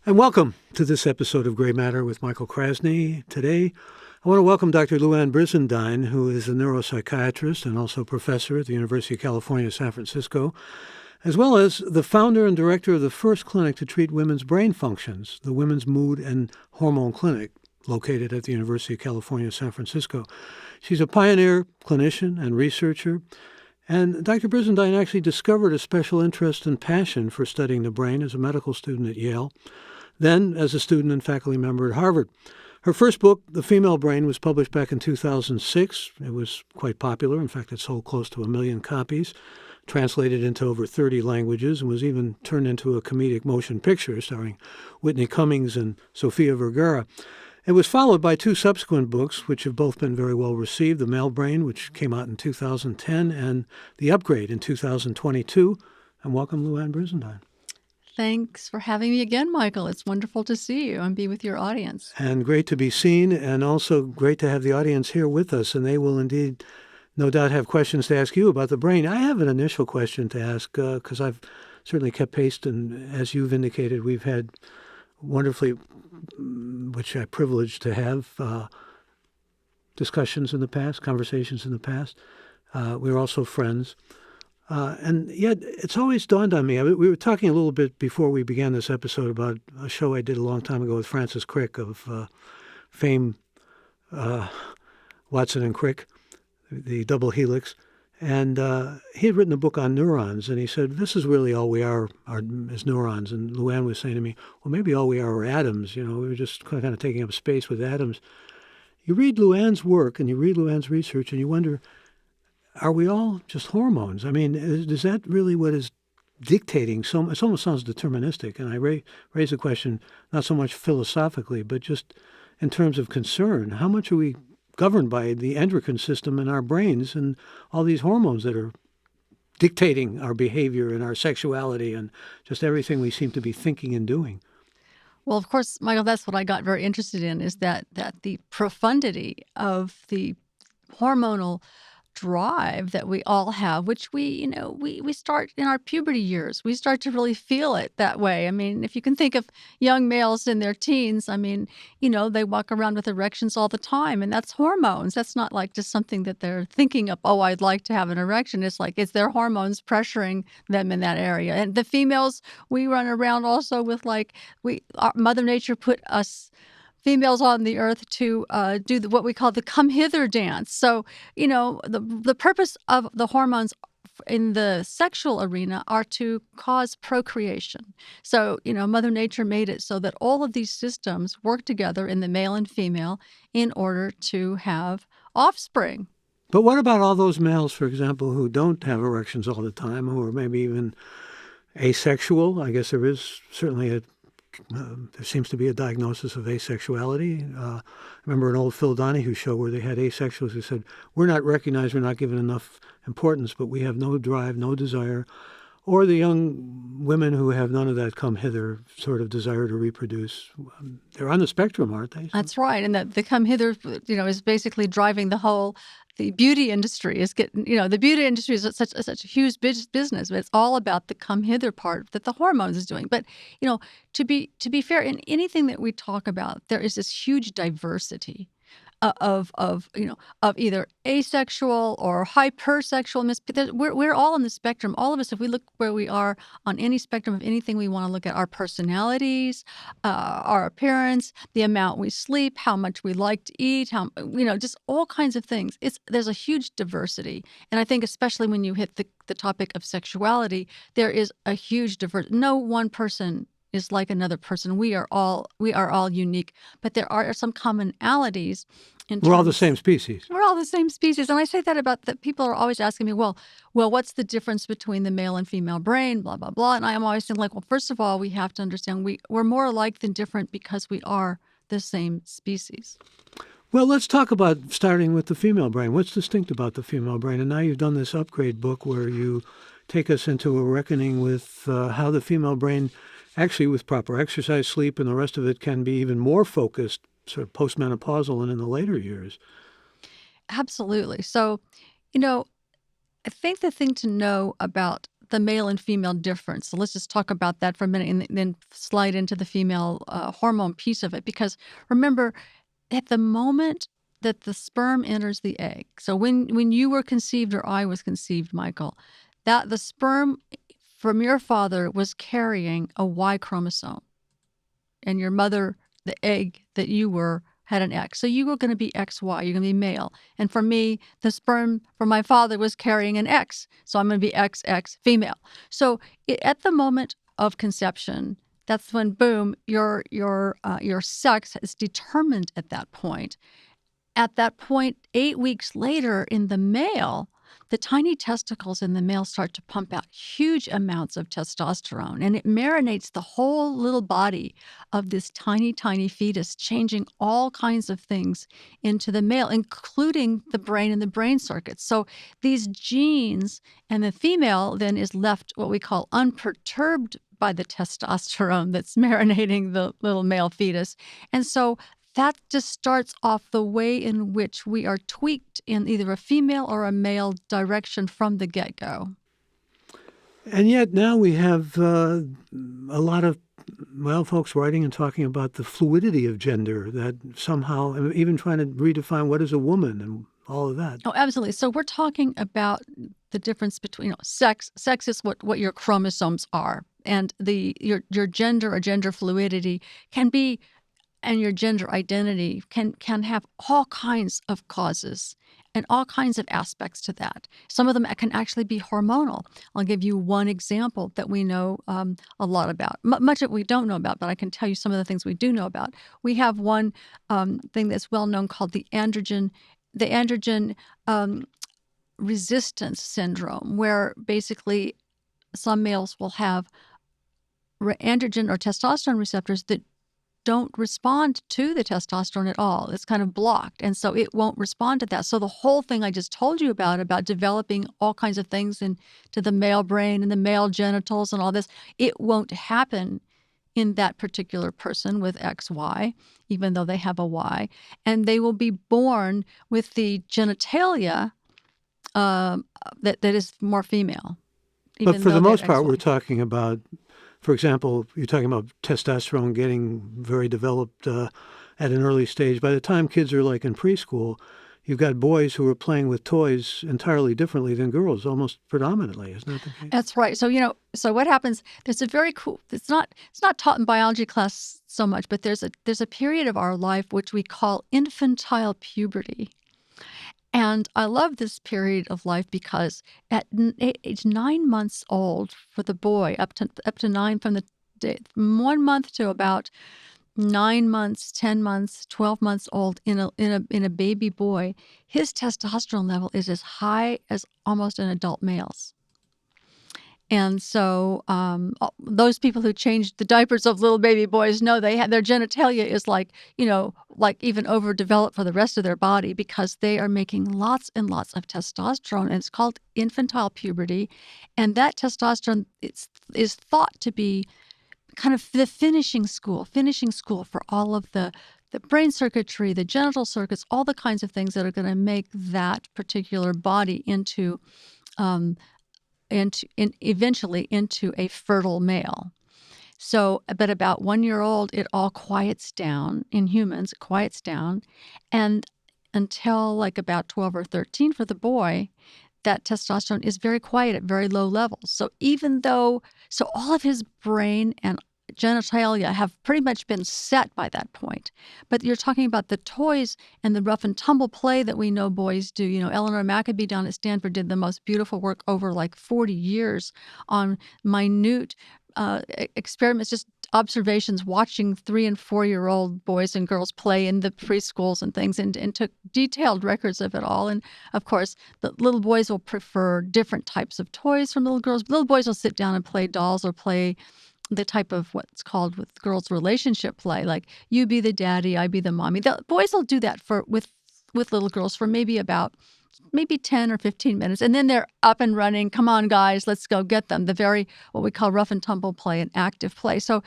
And welcome to this episode of Gray Matter with Michael Krasny. Today, I want to welcome Dr. Louann Brizendine, who is a neuropsychiatrist and also professor at the University of California, San Francisco, as well as the founder and director of the first clinic to treat women's brain functions, the Women's Mood and Hormone Clinic, located at the University of California, San Francisco. She's a pioneer clinician and researcher, and Dr. Brizendine actually discovered a special interest and passion for studying the brain as a medical student at Yale, then as a student and faculty member at Harvard. Her first book, The Female Brain, was published back in 2006. It was quite popular. In fact, it sold close to 1 million copies, translated into over 30 languages, and was even turned into a comedic motion picture starring Whitney Cummings and Sofia Vergara. It was followed by two subsequent books, which have both been very well received: The Male Brain, which came out in 2010, and The Upgrade in 2022. And welcome, Louann Brizendine. Thanks for having me again, Michael. It's wonderful to see you and be with your audience. And great to be seen, and also great to have the audience here with us, and they will indeed no doubt have questions to ask you about the brain. I have an initial question to ask because I've certainly kept pace, and as you've indicated, we've had wonderfully, which I'm privileged to have, discussions in the past, conversations in the past. We're also friends. And yet it's always dawned on me. We were talking a little bit before we began this episode about a show I did a long time ago with Francis Crick of Fame, Watson and Crick, the double helix. And he had written a book on neurons, and he said, this is really all we are as neurons. And Louann was saying to me, well, maybe all we are atoms. You know, we were just kind of taking up space with atoms. You read Louann's work and you read Louann's research and you wonder, are we all just hormones? I mean, is that really what is dictating? It almost sounds deterministic. And I raise the question, not so much philosophically, but just in terms of concern. How much are we governed by the endocrine system in our brains and all these hormones that are dictating our behavior and our sexuality and just everything we seem to be thinking and doing? Well, of course, Michael, that's what I got very interested in, is that the profundity of the hormonal drive that we all have, which we start in our puberty years. We start to really feel it that way. I mean, if you can think of young males in their teens, I mean, they walk around with erections all the time, and that's hormones. That's not like just something that they're thinking of, oh, I'd like to have an erection. It's like it's their hormones pressuring them in that area. And the females, we run around also with Mother Nature put us females on the earth to do what we call the come hither dance. So, the purpose of the hormones in the sexual arena are to cause procreation. So, Mother Nature made it so that all of these systems work together in the male and female in order to have offspring. But what about all those males, for example, who don't have erections all the time, who are maybe even asexual? I guess there is certainly there seems to be a diagnosis of asexuality. I remember an old Phil Donahue show where they had asexuals who said, we're not recognized, we're not given enough importance, but we have no drive, no desire. Or the young women who have none of that come hither sort of desire to reproduce. They're on the spectrum, aren't they? That's right. And the come hither, is basically driving the beauty industry is getting, the beauty industry is such a huge business, but it's all about the come hither part that the hormones is doing. But, to be fair, in anything that we talk about, there is this huge diversity of either asexual or hypersexual. We're all on the spectrum. All of us, if we look where we are on any spectrum of anything we want to look at, our personalities, our appearance, the amount we sleep, how much we like to eat, just all kinds of things. There's a huge diversity. And I think especially when you hit the topic of sexuality, there is a huge diversity. No one person is like another person. We are all unique, but there are some commonalities. We're all the same species. We're all the same species. And I say that about that. People are always asking me, well, what's the difference between the male and female brain, blah, blah, blah. And I am always saying, well, first of all, we have to understand we're more alike than different because we are the same species. Well, let's talk about starting with the female brain. What's distinct about the female brain? And now you've done this upgrade book where you take us into a reckoning with how the female brain, actually with proper exercise, sleep, and the rest of it, can be even more focused, sort of post-menopausal and in the later years. Absolutely. So, I think the thing to know about the male and female difference. So let's just talk about that for a minute and then slide into the female hormone piece of it. Because remember, at the moment that the sperm enters the egg, so when you were conceived or I was conceived, Michael, that the sperm from your father was carrying a Y chromosome, and your mother, the egg that you were, had an X. So you were going to be XY, you're going to be male. And for me, the sperm from my father was carrying an X. So I'm going to be XX female. So at the moment of conception, that's when, boom, your sex is determined at that point. At that point, 8 weeks later in the male, the tiny testicles in the male start to pump out huge amounts of testosterone, and it marinates the whole little body of this tiny, tiny fetus, changing all kinds of things into the male, including the brain and the brain circuits. So these genes, and the female then is left what we call unperturbed by the testosterone that's marinating the little male fetus. And so that just starts off the way in which we are tweaked in either a female or a male direction from the get-go. And yet now we have a lot of, folks writing and talking about the fluidity of gender, that somehow, even trying to redefine what is a woman and all of that. Oh, absolutely. So we're talking about the difference between sex. Sex is what your chromosomes are. And your gender or gender fluidity can be, and your gender identity can have all kinds of causes and all kinds of aspects to that. Some of them can actually be hormonal. I'll give you one example that we know a lot about. Much of it we don't know about, but I can tell you some of the things we do know about. We have one thing that's well known called the androgen resistance syndrome, where basically some males will have androgen or testosterone receptors that don't respond to the testosterone at all. It's kind of blocked. And so it won't respond to that. So the whole thing I just told you about developing all kinds of things into the male brain and the male genitals and all this, it won't happen in that particular person with XY, even though they have a Y. And they will be born with the genitalia that is more female. But for the most part, XY. we're talking about, for example, you're talking about testosterone getting very developed at an early stage. By the time kids are like in preschool, you've got boys who are playing with toys entirely differently than girls, almost predominantly, isn't that the case? That's right. So, so what happens, there's a very cool, it's not taught in biology class so much, but there's a period of our life which we call infantile puberty. And I love this period of life because at age 9 months old for the boy, up to 9, from 1 month to about 9 months, 10 months, 12 months old in a baby boy, his testosterone level is as high as almost an adult male's. And so those people who changed the diapers of little baby boys know their genitalia is like even overdeveloped for the rest of their body, because they are making lots and lots of testosterone, and it's called infantile puberty. And that testosterone is thought to be kind of the finishing school for all of the brain circuitry, the genital circuits, all the kinds of things that are going to make that particular body into eventually into a fertile male. So, but about 1 year old, it all quiets down. In humans, it quiets down. And until like about 12 or 13 for the boy, that testosterone is very quiet at very low levels. So so all of his brain and genitalia have pretty much been set by that point. But you're talking about the toys and the rough and tumble play that we know boys do. Eleanor Maccabee down at Stanford did the most beautiful work over like 40 years on minute experiments, just observations, watching 3 and 4 year old boys and girls play in the preschools and things, and took detailed records of it all. And of course, the little boys will prefer different types of toys from little girls. Little boys will sit down and play dolls or play the type of what's called with girls relationship play, like you be the daddy, I be the mommy. The boys will do that with little girls for maybe 10 or 15 minutes, and then they're up and running. Come on, guys, let's go get them. The very what we call rough and tumble play and active play. So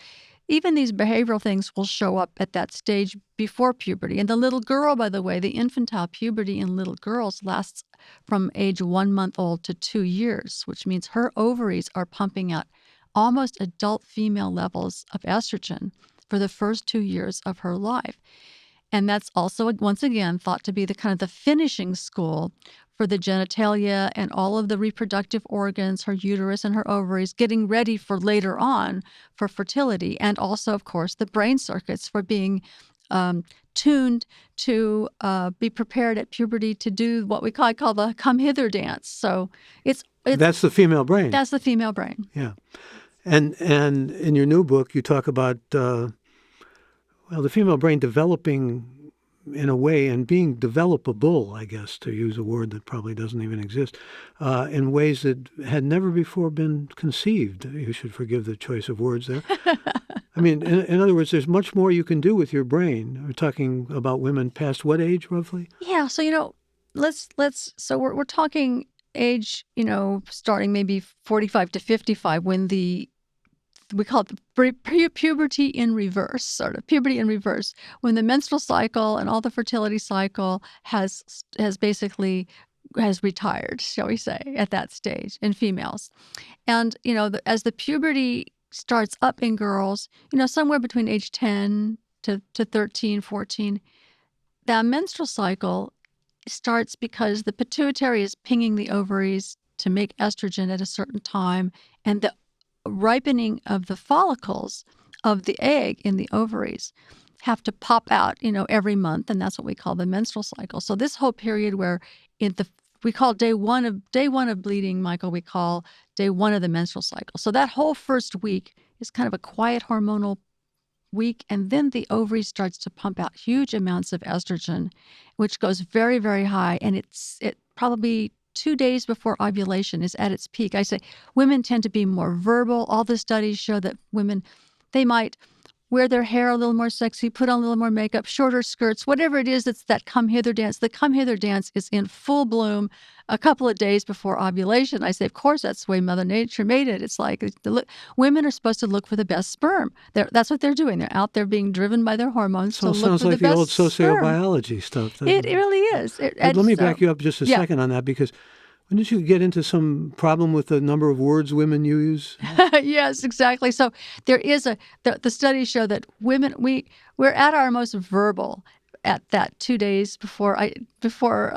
even these behavioral things will show up at that stage before puberty. And the little girl, by the way, the infantile puberty in little girls lasts from age 1 month old to 2 years, which means her ovaries are pumping out almost adult female levels of estrogen for the first 2 years of her life. And that's also, once again, thought to be the kind of the finishing school for the genitalia and all of the reproductive organs, her uterus and her ovaries, getting ready for later on for fertility. And also, of course, the brain circuits for being tuned to be prepared at puberty to do what we call the come hither dance. So it's that's the female brain. That's the female brain. Yeah. And in your new book, you talk about the female brain developing in a way and being developable, I guess, to use a word that probably doesn't even exist, in ways that had never before been conceived. You should forgive the choice of words there. I mean, in other words, there's much more you can do with your brain. We're talking about women past what age, roughly? Yeah. So, so we're talking age, starting maybe 45 to 55 when we call it the puberty in reverse, sort of puberty in reverse, when the menstrual cycle and all the fertility cycle has retired, shall we say, at that stage in females. And, as the puberty starts up in girls, somewhere between age 10 to 13, 14, that menstrual cycle starts because the pituitary is pinging the ovaries to make estrogen at a certain time, and the ripening of the follicles of the egg in the ovaries have to pop out, every month, and that's what we call the menstrual cycle. So this whole period where we call day one of bleeding, Michael, we call day one of the menstrual cycle. So that whole first week is kind of a quiet hormonal week, and then the ovary starts to pump out huge amounts of estrogen, which goes very, very high, and it probably 2 days before ovulation is at its peak. I say women tend to be more verbal. All the studies show that women, they might wear their hair a little more sexy, put on a little more makeup, shorter skirts, whatever it is, it's that come hither dance. The come hither dance is in full bloom a couple of days before ovulation. I say, of course, that's the way Mother Nature made it. It's like women are supposed to look for the best sperm. That's what they're doing. They're out there being driven by their hormones to look for the best sperm. So it sounds like the old sociobiology stuff. It really is. Let me back you up just a second on that, because didn't you get into some problem with the number of words women use? Yes, exactly. So there is the studies show that women, we're at our most verbal at that 2 days before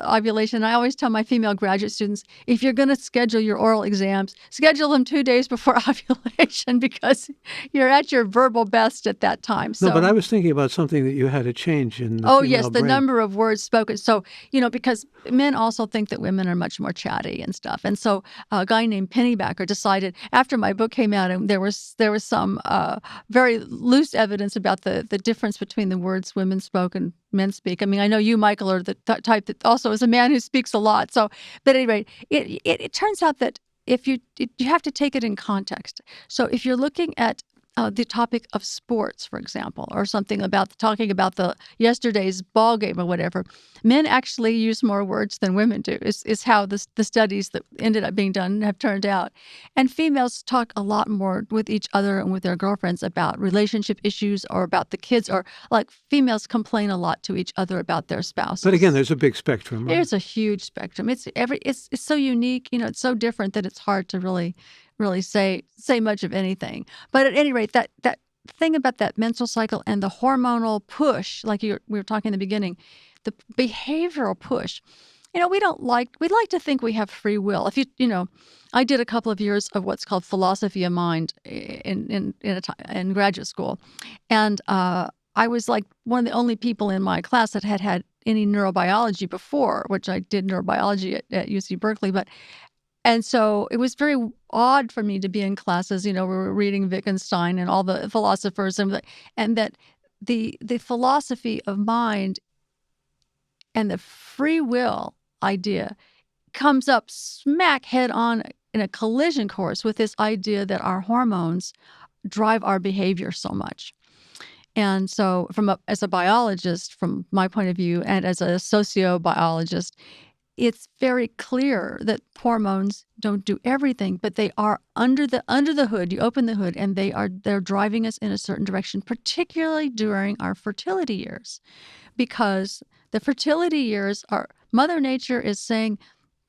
ovulation. I always tell my female graduate students, if you're going to schedule your oral exams, schedule them 2 days before ovulation, because you're at your verbal best at that time. So, no, but I was thinking about something that you had to change in the Oh, female yes, the brain. number of words spoken. So, because men also think that women are much more chatty and stuff. And so a guy named Pennybacker decided, after my book came out, and there was some very loose evidence about the difference between the words women spoke and men speak. I mean, I know you, Michael, are the type that also is a man who speaks a lot. So, but anyway, it turns out that if you have to take it in context. So if you're looking at the topic of sports, for example, or something talking about the yesterday's ball game or whatever, men actually use more words than women do, is how the studies that ended up being done have turned out. And females talk a lot more with each other and with their girlfriends about relationship issues or about the kids, or like females complain a lot to each other about their spouses. But again, there's a big spectrum, right? There's a huge spectrum. It's so unique, it's so different that it's hard to really say much of anything. But at any rate, that thing about that menstrual cycle and the hormonal push, like we were talking in the beginning, the behavioral push, we'd like to think we have free will. If I did a couple of years of what's called philosophy of mind in graduate school, and I was like one of the only people in my class that had any neurobiology before, which I did neurobiology at UC Berkeley, and so it was very odd for me to be in classes, we were reading Wittgenstein and all the philosophers, and that the philosophy of mind and the free will idea comes up smack head on in a collision course with this idea that our hormones drive our behavior so much. And so as a biologist, from my point of view, and as a sociobiologist, it's very clear that hormones don't do everything, but they are under the hood. You open the hood, and they're driving us in a certain direction, particularly during our fertility years, because the fertility years are Mother Nature is saying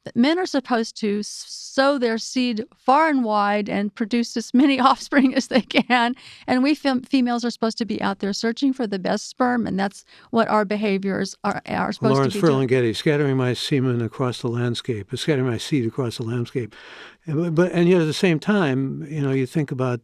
that men are supposed to sow their seed far and wide and produce as many offspring as they can. And we females are supposed to be out there searching for the best sperm. And that's what our behaviors are supposed Lawrence to be doing. Ferlinghetti, scattering my semen across the landscape, scattering my seed across the landscape. And yet at the same time, you think about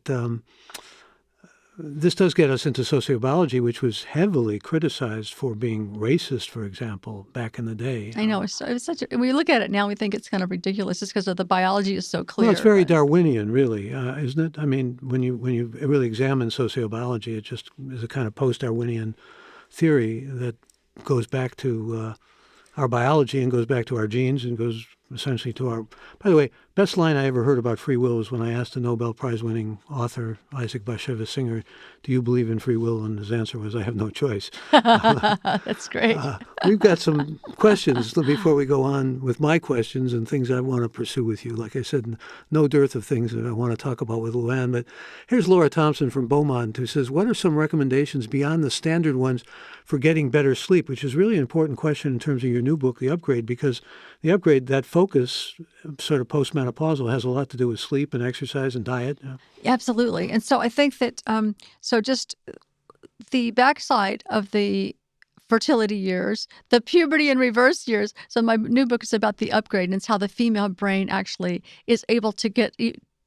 this does get us into sociobiology, which was heavily criticized for being racist, for example, back in the day. I know. It was such a, we look at it now, we think it's kind of ridiculous just because of the biology is so clear. Well, it's very Darwinian, really, isn't it? I mean, when you really examine sociobiology, it just is a kind of post-Darwinian theory that goes back to our biology and goes back to our genes and goes essentially to our... By the way, best line I ever heard about free will was when I asked the Nobel Prize-winning author, Issac Bashevis Singer, do you believe in free will? And his answer was, I have no choice. That's great. We've got some questions before we go on with my questions and things I want to pursue with you. Like I said, no dearth of things that I want to talk about with Louann. But here's Laura Thompson from Beaumont who says, what are some recommendations beyond the standard ones for getting better sleep, which is really an important question in terms of your new book, The Upgrade, because The Upgrade, that focus, sort of post-menopausal, has a lot to do with sleep and exercise and diet. Absolutely. And so I think that, so just the backside of the fertility years, the puberty and reverse years. So my new book is about the upgrade, and it's how the female brain actually is able to get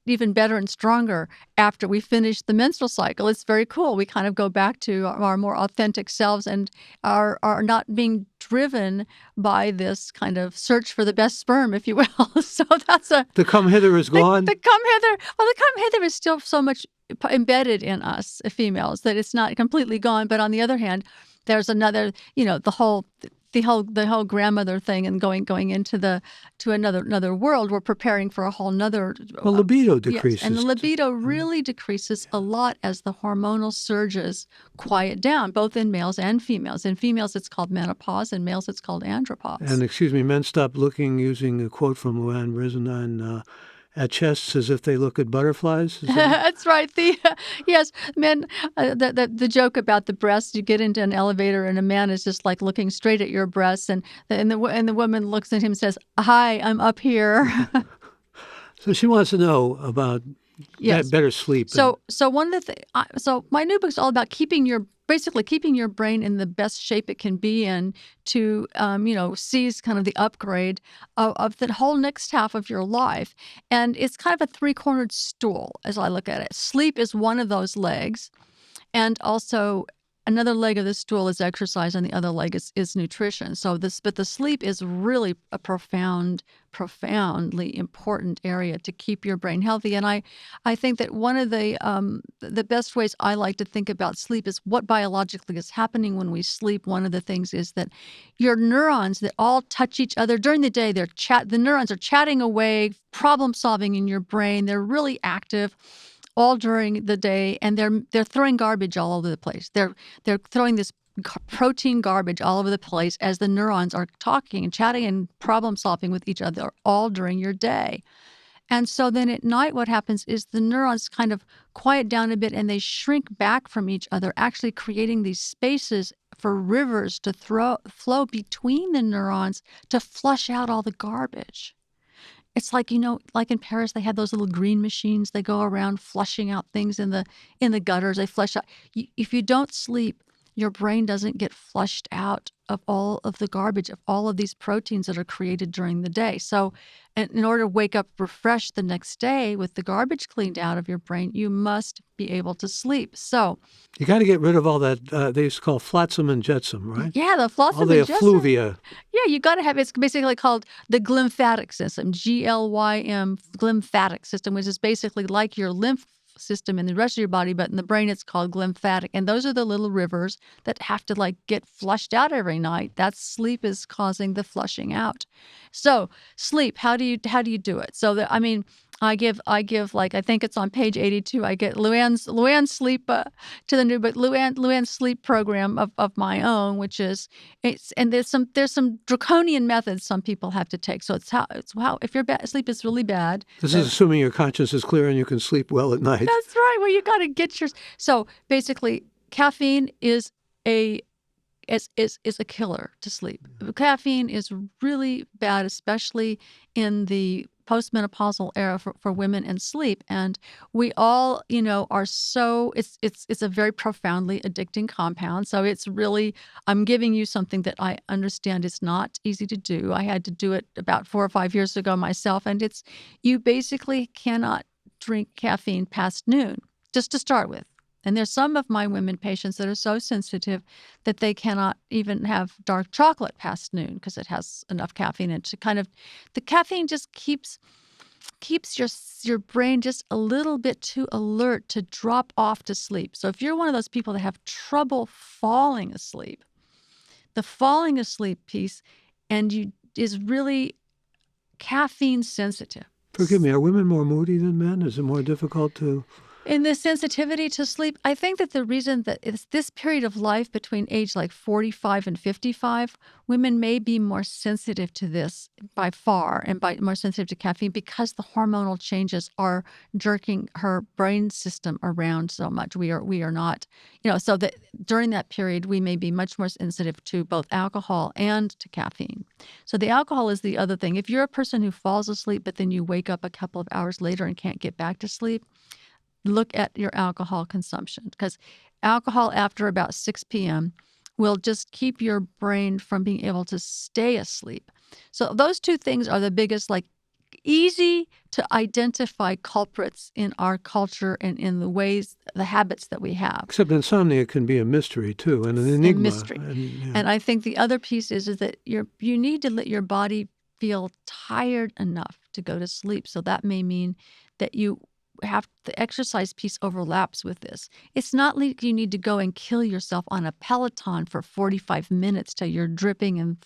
even better and stronger after we finish the menstrual cycle. It's very cool. We kind of go back to our more authentic selves and are not being driven by this kind of search for the best sperm, if you will. So that's the come hither is gone. The come hither. Well, the come hither is still so much embedded in us females that it's not completely gone. But on the other hand, there's another, the whole grandmother thing and going into another world. We're preparing for a whole nother. Well, libido decreases. Yes, and the libido really decreases a lot as the hormonal surges quiet down, both in males and females. In females, it's called menopause. In males, it's called andropause. And excuse me, men stop looking, using a quote from Louann Brizendine, at chests as if they look at butterflies? That's right. Yes, men. The joke about the breasts. You get into an elevator and a man is just like looking straight at your breasts, and the woman looks at him and says, "Hi, I'm up here." So she wants to know about better sleep. So one of the so my new book's all about keeping your brain in the best shape it can be in to, seize kind of the upgrade of the whole next half of your life. And it's kind of a three-cornered stool as I look at it. Sleep is one of those legs. And also another leg of the stool is exercise, and the other leg is nutrition. But the sleep is really a profoundly important area to keep your brain healthy. And I think that one of the best ways I like to think about sleep is what biologically is happening when we sleep. One of the things is that your neurons that all touch each other during the day, the neurons are chatting away, problem solving in your brain. They're really active all during the day, and they're throwing garbage all over the place. They're throwing this protein garbage all over the place as the neurons are talking and chatting and problem solving with each other all during your day. And so then at night, what happens is the neurons kind of quiet down a bit and they shrink back from each other, actually creating these spaces for rivers to flow between the neurons to flush out all the garbage. It's like, like in Paris, they had those little green machines. They go around flushing out things in the gutters. They flush out. If you don't sleep, your brain doesn't get flushed out of all of the garbage, of all of these proteins that are created during the day. So in order to wake up refreshed the next day with the garbage cleaned out of your brain, you must be able to sleep. So you got to get rid of all that they used to call flotsam and jetsam, right? Yeah, the flotsam all the and jetsam. effluvia. Yeah, you got to have, it's basically called the glymphatic system, GLYM, glymphatic system, which is basically like your lymph system in the rest of your body, but in the brain it's called glymphatic. And those are the little rivers that have to get flushed out every night. That sleep is causing the flushing out. So sleep, how do you do it? So I give like I think it's on page 82. I get Louann's sleep to the new, but Louann's sleep program of my own, which is and there's some draconian methods some people have to take. So it's how if your sleep is really bad. This is assuming your conscience is clear and you can sleep well at night. That's right. Well, you got to get your. So basically, caffeine is a killer to sleep. Caffeine is really bad, especially in the post-menopausal era for women and sleep. And we all, are so it's a very profoundly addicting compound. So it's really I'm giving you something that I understand is not easy to do. I had to do it about 4 or 5 years ago myself, and you basically cannot drink caffeine past noon, just to start with. And there's some of my women patients that are so sensitive that they cannot even have dark chocolate past noon because it has enough caffeine in it to the caffeine just keeps your brain just a little bit too alert to drop off to sleep. So if you're one of those people that have trouble falling asleep, the falling asleep piece is really caffeine sensitive. Forgive me, are women more moody than men? Is it more difficult to... In the sensitivity to sleep, I think that the reason that it's this period of life between age like 45 and 55, women may be more sensitive to this by far and by more sensitive to caffeine because the hormonal changes are jerking her brain system around so much. We are not, so that during that period, we may be much more sensitive to both alcohol and to caffeine. So the alcohol is the other thing. If you're a person who falls asleep, but then you wake up a couple of hours later and can't get back to sleep, look at your alcohol consumption, because alcohol after about 6 p.m. will just keep your brain from being able to stay asleep. So those two things are the biggest, easy to identify culprits in our culture and in the habits that we have. Except insomnia can be a mystery too, and an enigma. Mystery. And I think the other piece is that you need to let your body feel tired enough to go to sleep. So that may mean that you have the exercise piece overlaps with this. It's not like you need to go and kill yourself on a Peloton for 45 minutes till you're dripping and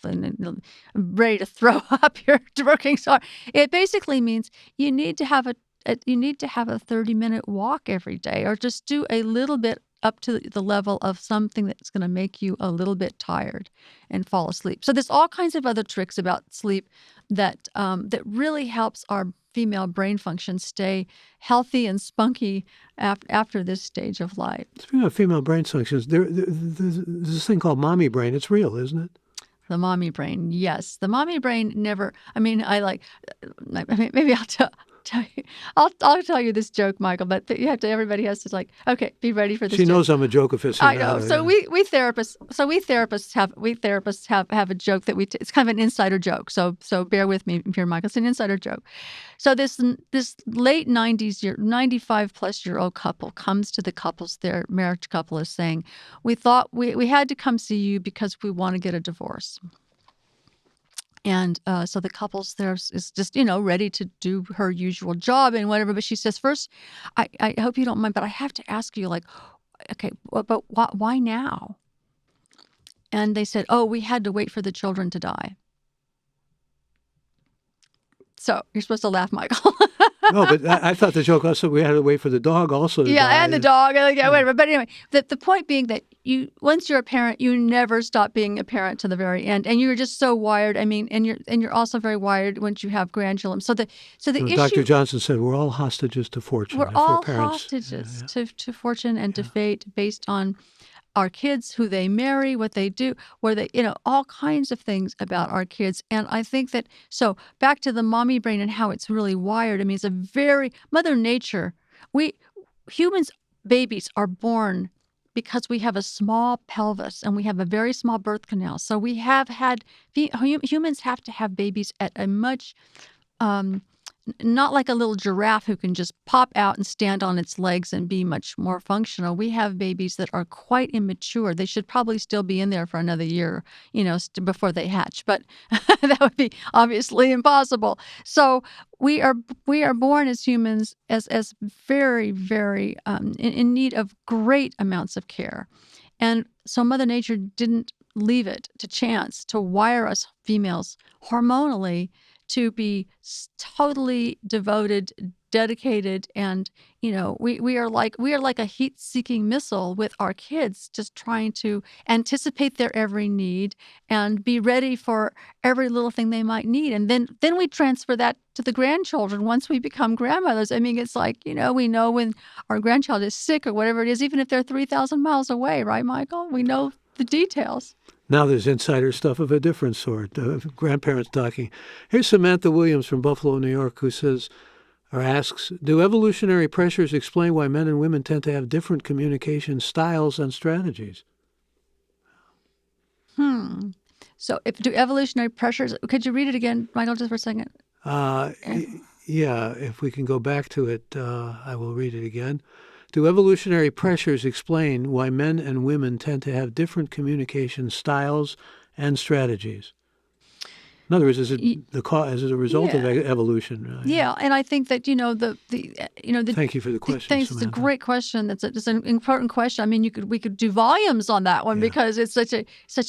ready to throw up. You're working so hard. It basically means you need to have a 30-minute walk every day, or just do a little bit up to the level of something that's going to make you a little bit tired and fall asleep. So there's all kinds of other tricks about sleep that really helps our female brain function stay healthy and spunky after this stage of life. Speaking of female brain functions, there's this thing called mommy brain. It's real, isn't it? The mommy brain, yes. The mommy brain never. Maybe I'll tell you. I'll tell you this joke, Michael. But everybody has to okay, be ready for this. She joke. knows I'm a joke aficionado. I know. So we therapists have a joke that it's kind of an insider joke. So bear with me here, Michael. It's an insider joke. So this late 95-plus-year-old couple comes to their marriage couple is saying, we thought we had to come see you because we want to get a divorce. And so the couple's there is just, ready to do her usual job and whatever. But she says, first, I hope you don't mind, but I have to ask you, okay, but why now? And they said, oh, we had to wait for the children to die. So you're supposed to laugh, Michael. No, but I thought the joke also we had to wait for the dog also to die. Yeah, and the dog. Whatever. But anyway, the point being that once you're a parent, you never stop being a parent to the very end, and you're just so wired. And you're also very wired once you have grandchildren. So the issue. Dr. Johnson said we're all hostages to fortune. We're all hostages to fortune and to fate based on our kids, who they marry, what they do, where they, all kinds of things about our kids. And I think that, so back to the mommy brain and how it's really wired. It's a very, Mother Nature, babies are born because we have a small pelvis and we have a very small birth canal. So humans have to have babies at a much, not like a little giraffe who can just pop out and stand on its legs and be much more functional. We have babies that are quite immature. They should probably still be in there for another year, before they hatch. But that would be obviously impossible. So we are born as humans as very, very in need of great amounts of care. And so Mother Nature didn't leave it to chance to wire us females hormonally to be totally devoted, dedicated, and we are like a heat-seeking missile with our kids, just trying to anticipate their every need and be ready for every little thing they might need. And then we transfer that to the grandchildren once we become grandmothers. I mean, it's like, we know when our grandchild is sick or whatever it is, even if they're 3,000 miles away, right, Michael? We know the details. Now there's insider stuff of a different sort. Grandparents talking. Here's Samantha Williams from Buffalo, New York, who says or asks, do evolutionary pressures explain why men and women tend to have different communication styles and strategies? So do evolutionary pressures, could you read it again, Michael, just for a second? Yeah, if we can go back to it, I will read it again. Do evolutionary pressures explain why men and women tend to have different communication styles and strategies? In other words, is it a result of evolution? Right? Yeah, and I think that Thank you for the question. Thanks. It's a great question. It's an important question. I mean, we could do volumes on that one because it's such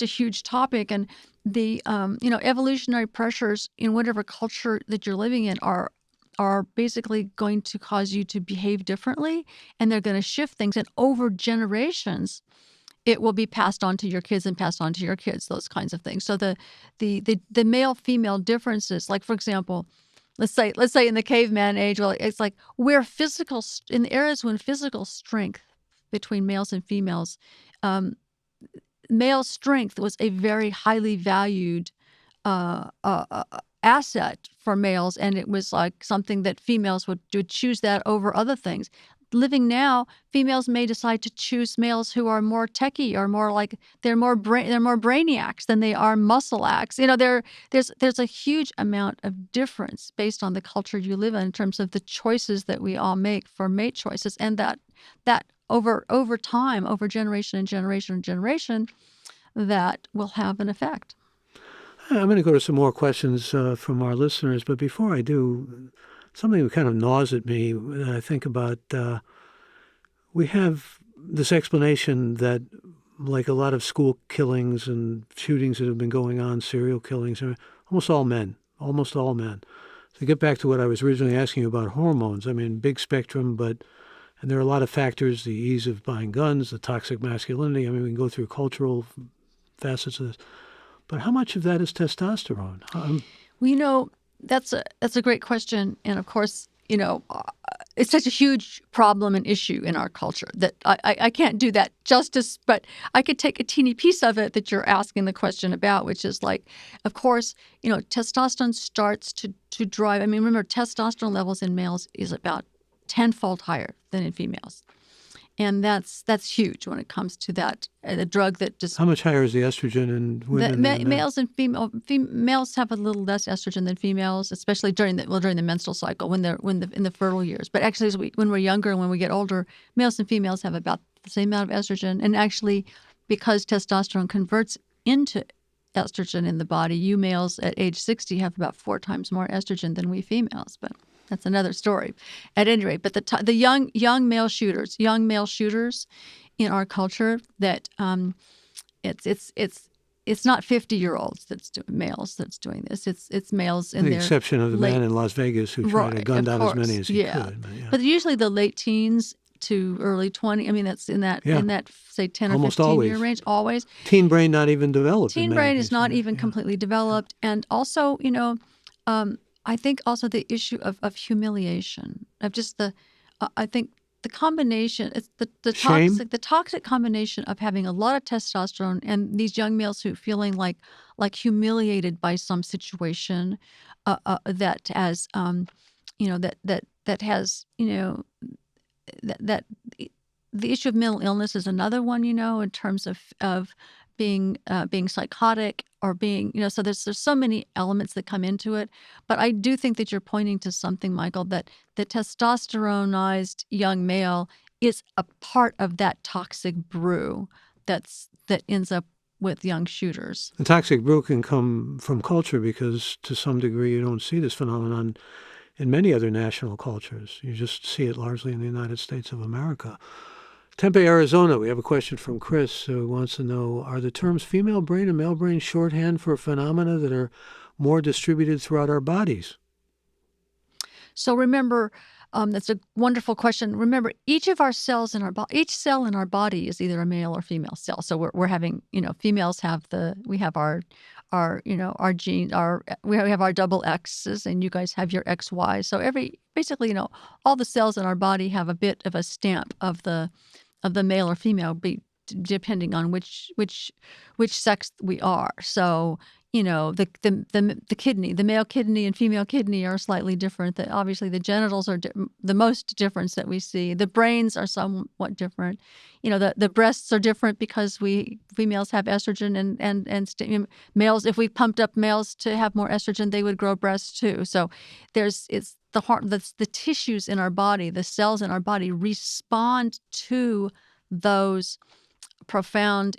a huge topic, and the evolutionary pressures in whatever culture that you're living in are basically going to cause you to behave differently, and they're going to shift things, and over generations it will be passed on to your kids and passed on to your kids, those kinds of things. So the male-female differences, like, for example, let's say in the caveman age, well, it's like in the areas when physical strength between males and females, male strength was a very highly valued asset for males, and it was like something that females would choose that over other things. Living now, females may decide to choose males who are more techie or more like they're more brainiacs than they are muscle-acs. There's a huge amount of difference based on the culture you live in terms of the choices that we all make for mate choices, and that over time, over generation and generation and generation, that will have an effect. I'm going to go to some more questions from our listeners, but before I do, something that kind of gnaws at me when I think about, we have this explanation that, like a lot of school killings and shootings that have been going on, serial killings, almost all men. To get back to what I was originally asking you about hormones, I mean, big spectrum, and there are a lot of factors, the ease of buying guns, the toxic masculinity. I mean, we can go through cultural facets of this. But how much of that is testosterone? Well, that's a great question. And of course, it's such a huge problem and issue in our culture that I can't do that justice, but I could take a teeny piece of it that you're asking the question about, which is like, of course, testosterone starts to drive. I mean, remember, testosterone levels in males is about 10-fold higher than in females. And that's huge when it comes to that, the drug that just... How much higher is the estrogen in women? Males and females have a little less estrogen than females, especially during the menstrual cycle in the fertile years. But actually, when we're younger and when we get older, males and females have about the same amount of estrogen. And actually, because testosterone converts into estrogen in the body, you males at age 60 have about 4 times more estrogen than we females. But that's another story. At any rate, but the young male shooters in our culture, that it's not 50-year-olds males that's doing this. It's males in the their exception of the man in Las Vegas who tried to gun down as many as he could. But usually the late teens to early 20. I mean, that's in that say 10 almost or 15 always. year range. Always. Teen brain not even developed. Teen brain is not even completely developed, and also I think also the issue of humiliation, of just I think the combination, it's the toxic combination of having a lot of testosterone and these young males who feeling like humiliated by some situation that has that has that the issue of mental illness is another one, in terms of being psychotic or being, so there's so many elements that come into it. But I do think that you're pointing to something, Michael, that the testosteronized young male is a part of that toxic brew that ends up with young shooters. The toxic brew can come from culture because to some degree you don't see this phenomenon in many other national cultures. You just see it largely in the United States of America. Tempe, Arizona, we have a question from Chris who wants to know, are the terms female brain and male brain shorthand for phenomena that are more distributed throughout our bodies? So remember, That's a wonderful question. Remember, each cell in our body is either a male or female cell. So we're having, females have we have our our gene, we have our double X's, and you guys have your XY. So basically, all the cells in our body have a bit of a stamp of the male or female, depending on which sex we are. So the kidney, the male kidney and female kidney are slightly different. Obviously, the genitals are the most difference that we see. The brains are somewhat different. The breasts are different because females have estrogen and males. If we pumped up males to have more estrogen, they would grow breasts too. So it's the tissues in our body, the cells in our body respond to those profound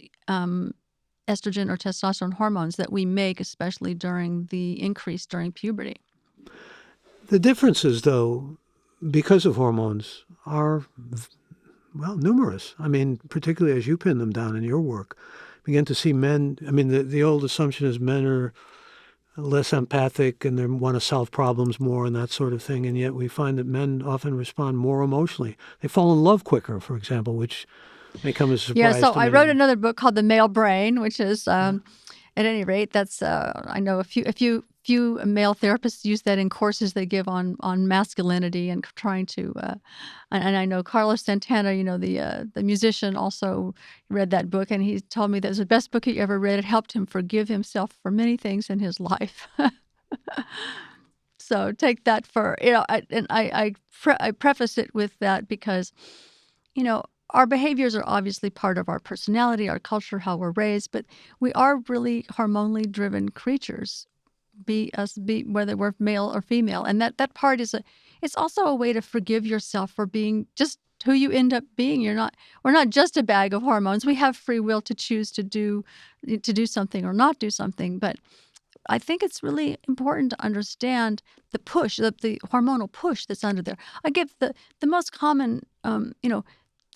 estrogen or testosterone hormones that we make, especially during puberty. The differences, though, because of hormones, are, numerous. I mean, particularly as you pin them down in your work, begin to see men. I mean, the old assumption is men are less empathic and they want to solve problems more and that sort of thing. And yet we find that men often respond more emotionally. They fall in love quicker, for example, which may come as a surprise. Yeah, so to I many. wrote another book called The Male Brain, which is, at any rate, that's I know a few male therapists use that in courses they give on masculinity and trying to, and I know Carlos Santana, the musician, also read that book, and he told me that it was the best book he ever read. It helped him forgive himself for many things in his life. So take that for, I preface it with that because, our behaviors are obviously part of our personality, our culture, how we're raised, but we are really hormonally driven creatures, whether we're male or female. And that part it's also a way to forgive yourself for being just who you end up being. We're not just a bag of hormones. We have free will to choose to do something or not do something. But I think it's really important to understand the push, the hormonal push that's under there. I give the most common,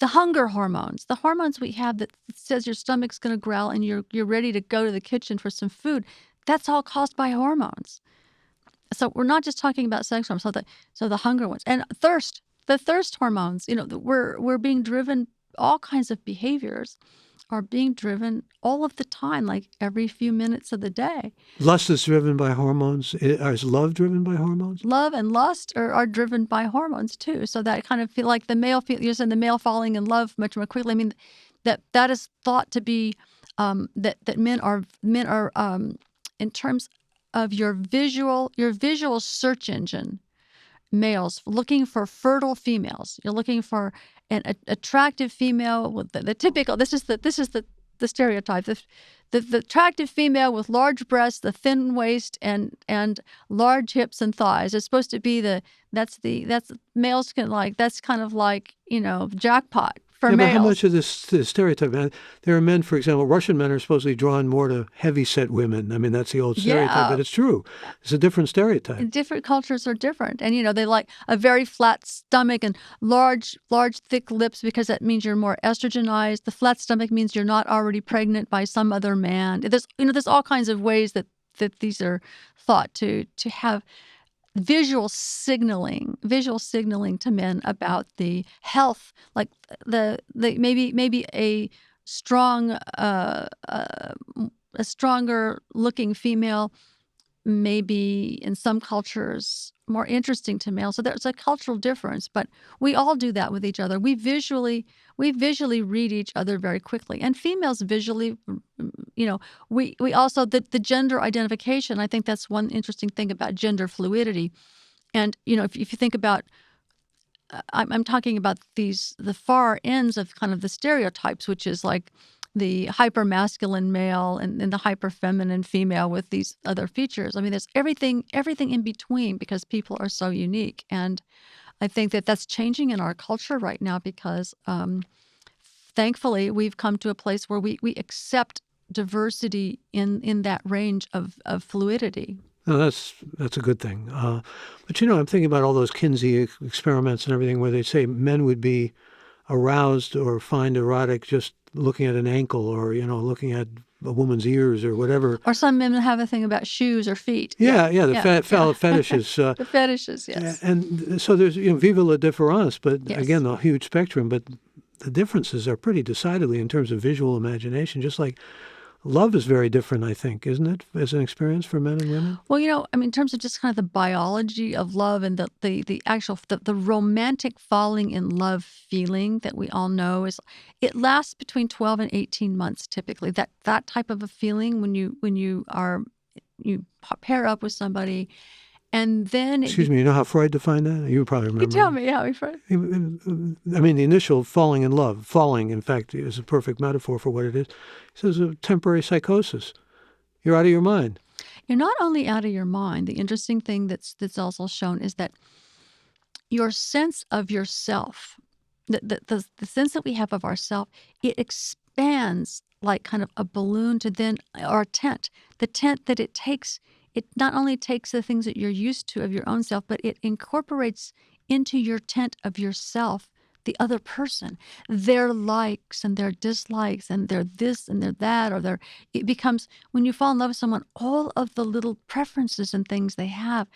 the hunger hormones, the hormones we have that says your stomach's going to growl and you're ready to go to the kitchen for some food. That's all caused by hormones. So we're not just talking about sex hormones. So the hunger ones and thirst, the thirst hormones. We're being driven. All kinds of behaviors are being driven all of the time, like every few minutes of the day. Lust is driven by hormones. Is love driven by hormones? Love and lust are driven by hormones too. So that kind of feel like you're saying the male falling in love much more quickly. I mean, that is thought to be that men are in terms of your visual search engine. Males looking for fertile females. You're looking for an attractive female with the typical. This is the stereotype. The attractive female with large breasts, the thin waist, and large hips and thighs. It's supposed to be that's males can like. That's kind of like jackpot for males. But how much of this stereotype? There are men, for example, Russian men are supposedly drawn more to heavy-set women. I mean, that's the old stereotype, but it's true. It's a different stereotype. Different cultures are different. And, they like a very flat stomach and large, thick lips because that means you're more estrogenized. The flat stomach means you're not already pregnant by some other man. There's all kinds of ways that these are thought to have visual signaling to men about the health, like the maybe a strong a stronger looking female may be in some cultures more interesting to males. So there's a cultural difference, but we all do that with each other. We visually read each other very quickly, and females visually, we also the gender identification. I think that's one interesting thing about gender fluidity. And if you think about, I'm talking about the far ends of kind of the stereotypes, which is like the hyper-masculine male and the hyper-feminine female with these other features. I mean, there's everything in between because people are so unique. And I think that's changing in our culture right now because thankfully we've come to a place where we accept diversity in that range of fluidity. No, that's a good thing. But, I'm thinking about all those Kinsey experiments and everything where they say men would be aroused or find erotic just looking at an ankle or, looking at a woman's ears or whatever. Or some men have a thing about shoes or feet. Yeah, the fetishes. The fetishes, yes. And so there's, viva la différence, but Yes. again, a huge spectrum. But the differences are pretty decidedly in terms of visual imagination, just like love is very different, I think, isn't it, as an experience for men and women? Well, in terms of just kind of the biology of love and the actual, the romantic falling in love feeling that we all know it lasts between 12 and 18 months typically. That type of a feeling when you pair up with somebody and then Excuse me, you know how Freud defined that? You probably remember. You tell me how Freud. I mean, the initial falling in love, in fact, is a perfect metaphor for what it is. He says a temporary psychosis. You're out of your mind. You're not only out of your mind. The interesting thing that's also shown is that your sense of yourself, the sense that we have of ourself, it expands like kind of a balloon to then, or a tent. The tent that it takes, it not only takes the things that you're used to of your own self, but it incorporates into your tent of yourself the other person, their likes and their dislikes and their this and their that, or it becomes, when you fall in love with someone, all of the little preferences and things they have,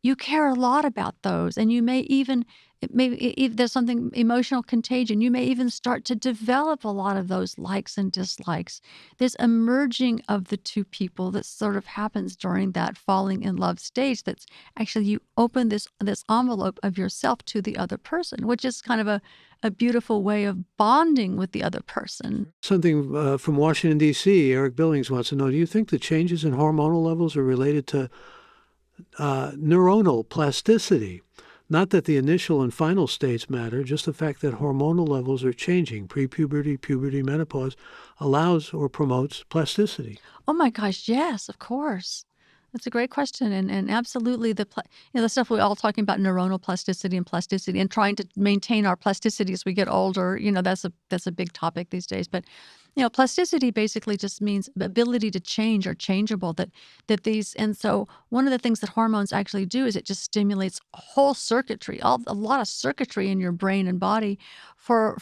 you care a lot about those. And you may even, if there's something emotional contagion, you may even start to develop a lot of those likes and dislikes. There's a merging of the two people that sort of happens during that falling in love stage. That's actually, you open this envelope of yourself to the other person, which is kind of a beautiful way of bonding with the other person. Something from Washington, D.C., Eric Billings wants to know, do you think the changes in hormonal levels are related to neuronal plasticity? Not that the initial and final states matter, just the fact that hormonal levels are changing. Pre-puberty, puberty, menopause allows or promotes plasticity. Oh my gosh, yes, of course. That's a great question, and absolutely the stuff we're all talking about, neuronal plasticity and trying to maintain our plasticity as we get older. That's a big topic these days. But plasticity basically just means ability to change or changeable. And so one of the things that hormones actually do is it just stimulates a whole circuitry, a lot of circuitry in your brain and body for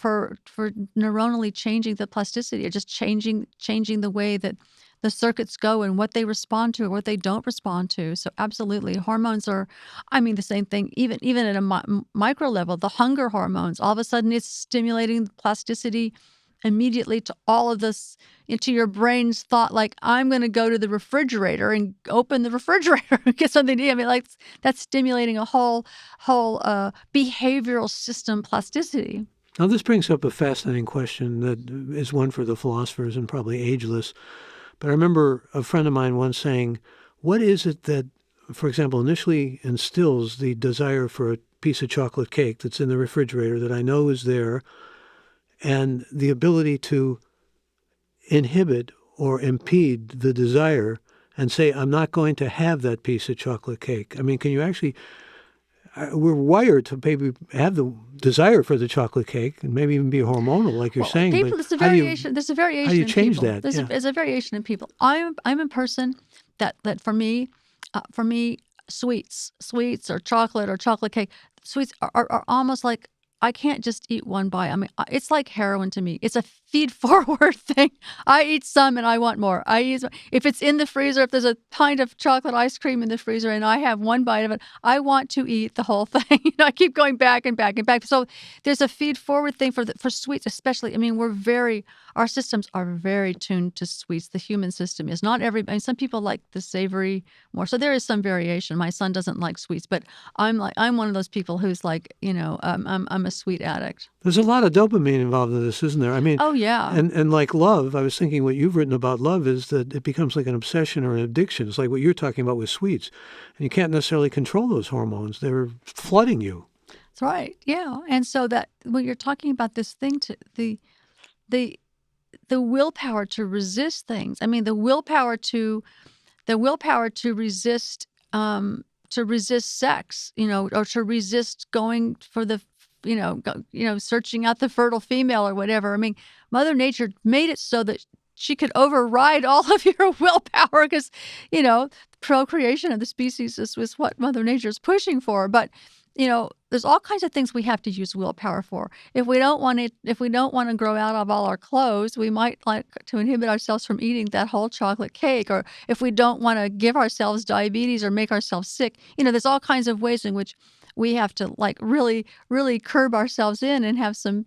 neuronally changing the plasticity, or just changing the way that the circuits go and what they respond to or what they don't respond to. So absolutely, hormones are, the same thing, even at a micro level, the hunger hormones, all of a sudden it's stimulating plasticity immediately to all of this, into your brain's thought, like, I'm going to go to the refrigerator and open the refrigerator and get something to eat. That's stimulating a whole behavioral system plasticity. Now, this brings up a fascinating question that is one for the philosophers and probably ageless. But I remember a friend of mine once saying, what is it that, for example, initially instills the desire for a piece of chocolate cake that's in the refrigerator that I know is there, and the ability to inhibit or impede the desire and say, I'm not going to have that piece of chocolate cake? I mean, can you actually... We're wired to maybe have the desire for the chocolate cake and maybe even be hormonal, like you're saying. People, but there's a variation. There's a variation. How do you in change people. that? There's a variation in people. I'm a person that for me, sweets or chocolate cake, sweets are almost like, I can't just eat one bite. It's like heroin to me. It's a feed-forward thing. I eat some and I want more. If it's in the freezer, if there's a pint of chocolate ice cream in the freezer and I have one bite of it, I want to eat the whole thing. I keep going back and back and back. So there's a feed-forward thing for sweets, especially. Our systems are very tuned to sweets. The human system is. Not everybody. Some people like the savory more. So there is some variation. My son doesn't like sweets, but I'm one of those people who's like, I'm a sweet addict. There's a lot of dopamine involved in this, isn't there? Oh yeah. And like love, I was thinking what you've written about love is that it becomes like an obsession or an addiction. It's like what you're talking about with sweets. And you can't necessarily control those hormones. They're flooding you. That's right. Yeah. And so that when you're talking about this thing, to the willpower to resist things. The willpower to resist sex, or to resist going for the, searching out the fertile female or whatever. Mother Nature made it so that she could override all of your willpower because, procreation of the species is what Mother Nature is pushing for. But there's all kinds of things we have to use willpower for. If we don't want to grow out of all our clothes, we might like to inhibit ourselves from eating that whole chocolate cake. Or if we don't want to give ourselves diabetes or make ourselves sick, there's all kinds of ways in which we have to like really, really curb ourselves in and have some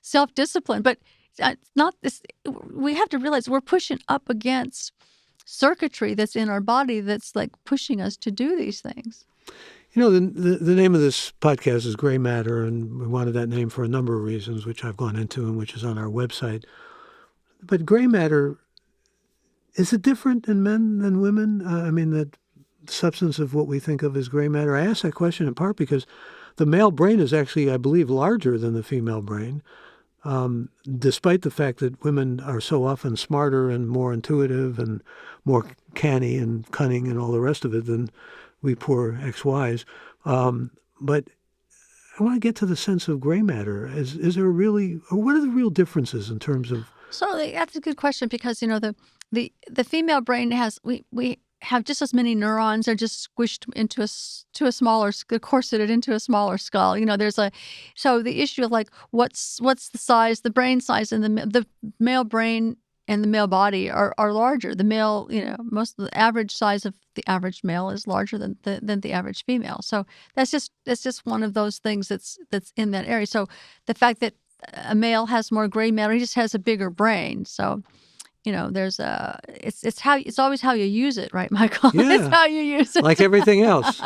self-discipline. But it's not this. We have to realize we're pushing up against circuitry that's in our body that's like pushing us to do these things. The name of this podcast is Gray Matter, and we wanted that name for a number of reasons, which I've gone into and which is on our website. But gray matter, is it different in men than women? The substance of what we think of as gray matter. I ask that question in part because the male brain is actually, I believe, larger than the female brain, despite the fact that women are so often smarter and more intuitive and more canny and cunning and all the rest of it than we poor XYs. But I want to get to the sense of gray matter. Is there really, or what are the real differences in terms of? So that's a good question because, the female brain we have just as many neurons. They're just squished into a smaller, corseted into a smaller skull. So the issue of like what's the size, the brain size, and the male brain and the male body are larger. The male, most of the average size of the average male is larger than the average female. So that's just one of those things that's in that area. So the fact that a male has more gray matter, he just has a bigger brain. So it's always how you use it, right, Michael? Yeah. It's how you use it. Like everything else.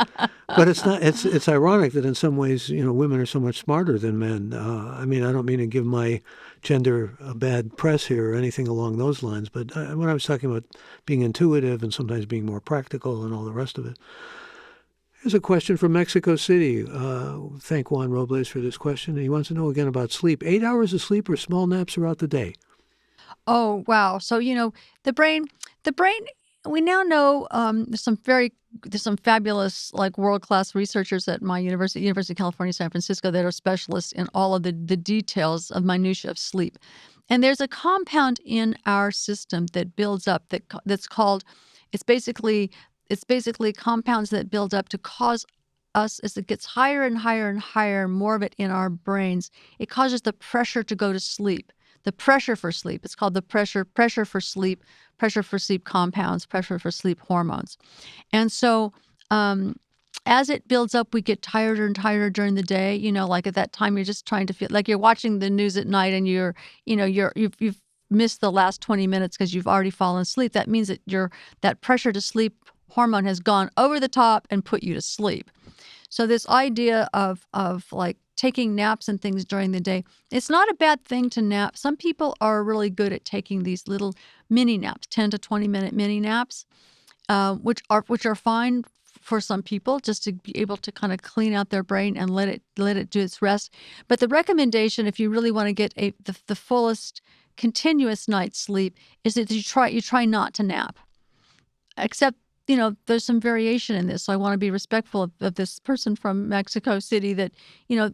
But it's not. It's ironic that in some ways, women are so much smarter than men. I don't mean to give my gender a bad press here or anything along those lines. But when I was talking about being intuitive and sometimes being more practical and all the rest of it. Here's a question from Mexico City. Thank Juan Robles for this question. He wants to know again about sleep. 8 hours of sleep or small naps throughout the day? Oh, wow. So, the brain, we now know there's some fabulous, like world-class researchers at my University of California, San Francisco, that are specialists in all of the details of minutia of sleep. And there's a compound in our system that builds up that's called, it's basically compounds that build up to cause us, as it gets higher and higher and higher, more of it in our brains, it causes the pressure to go to sleep. The pressure for sleep. It's called the pressure for sleep compounds, pressure for sleep hormones. And so as it builds up, we get tired and tired during the day. Like at that time, you're just trying to feel like you're watching the news at night and you've missed the last 20 minutes because you've already fallen asleep. That means that that pressure to sleep hormone has gone over the top and put you to sleep. So this idea of like taking naps and things during the day, it's not a bad thing to nap. Some people are really good at taking these little mini naps, 10 to 20 minute mini naps, which are fine for some people, just to be able to kind of clean out their brain and let it do its rest. But the recommendation, if you really want to get the fullest continuous night's sleep, is that you try not to nap, except there's some variation in this. So I want to be respectful of this person from Mexico City that,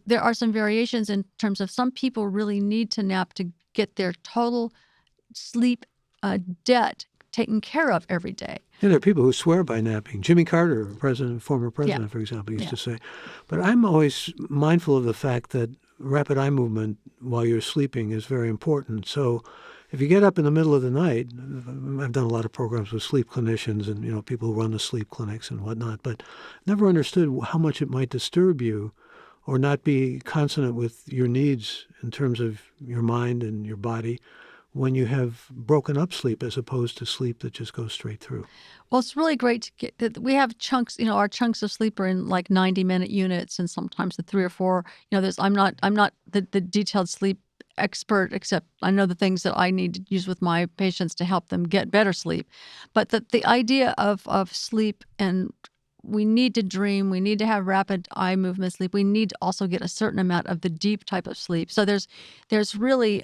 there are some variations in terms of some people really need to nap to get their total sleep debt taken care of every day. And there are people who swear by napping. Jimmy Carter, former president, for example, used to say. But I'm always mindful of the fact that rapid eye movement while you're sleeping is very important. So if you get up in the middle of the night, I've done a lot of programs with sleep clinicians and, people who run the sleep clinics and whatnot, but never understood how much it might disturb you or not be consonant with your needs in terms of your mind and your body when you have broken up sleep as opposed to sleep that just goes straight through. Well, it's really great to get that we have chunks, our chunks of sleep are in like 90-minute units and sometimes the 3 or 4, I'm not the detailed sleep expert, except I know the things that I need to use with my patients to help them get better sleep. But the idea of sleep, and we need to dream, we need to have rapid eye movement sleep, we need to also get a certain amount of the deep type of sleep. So there's really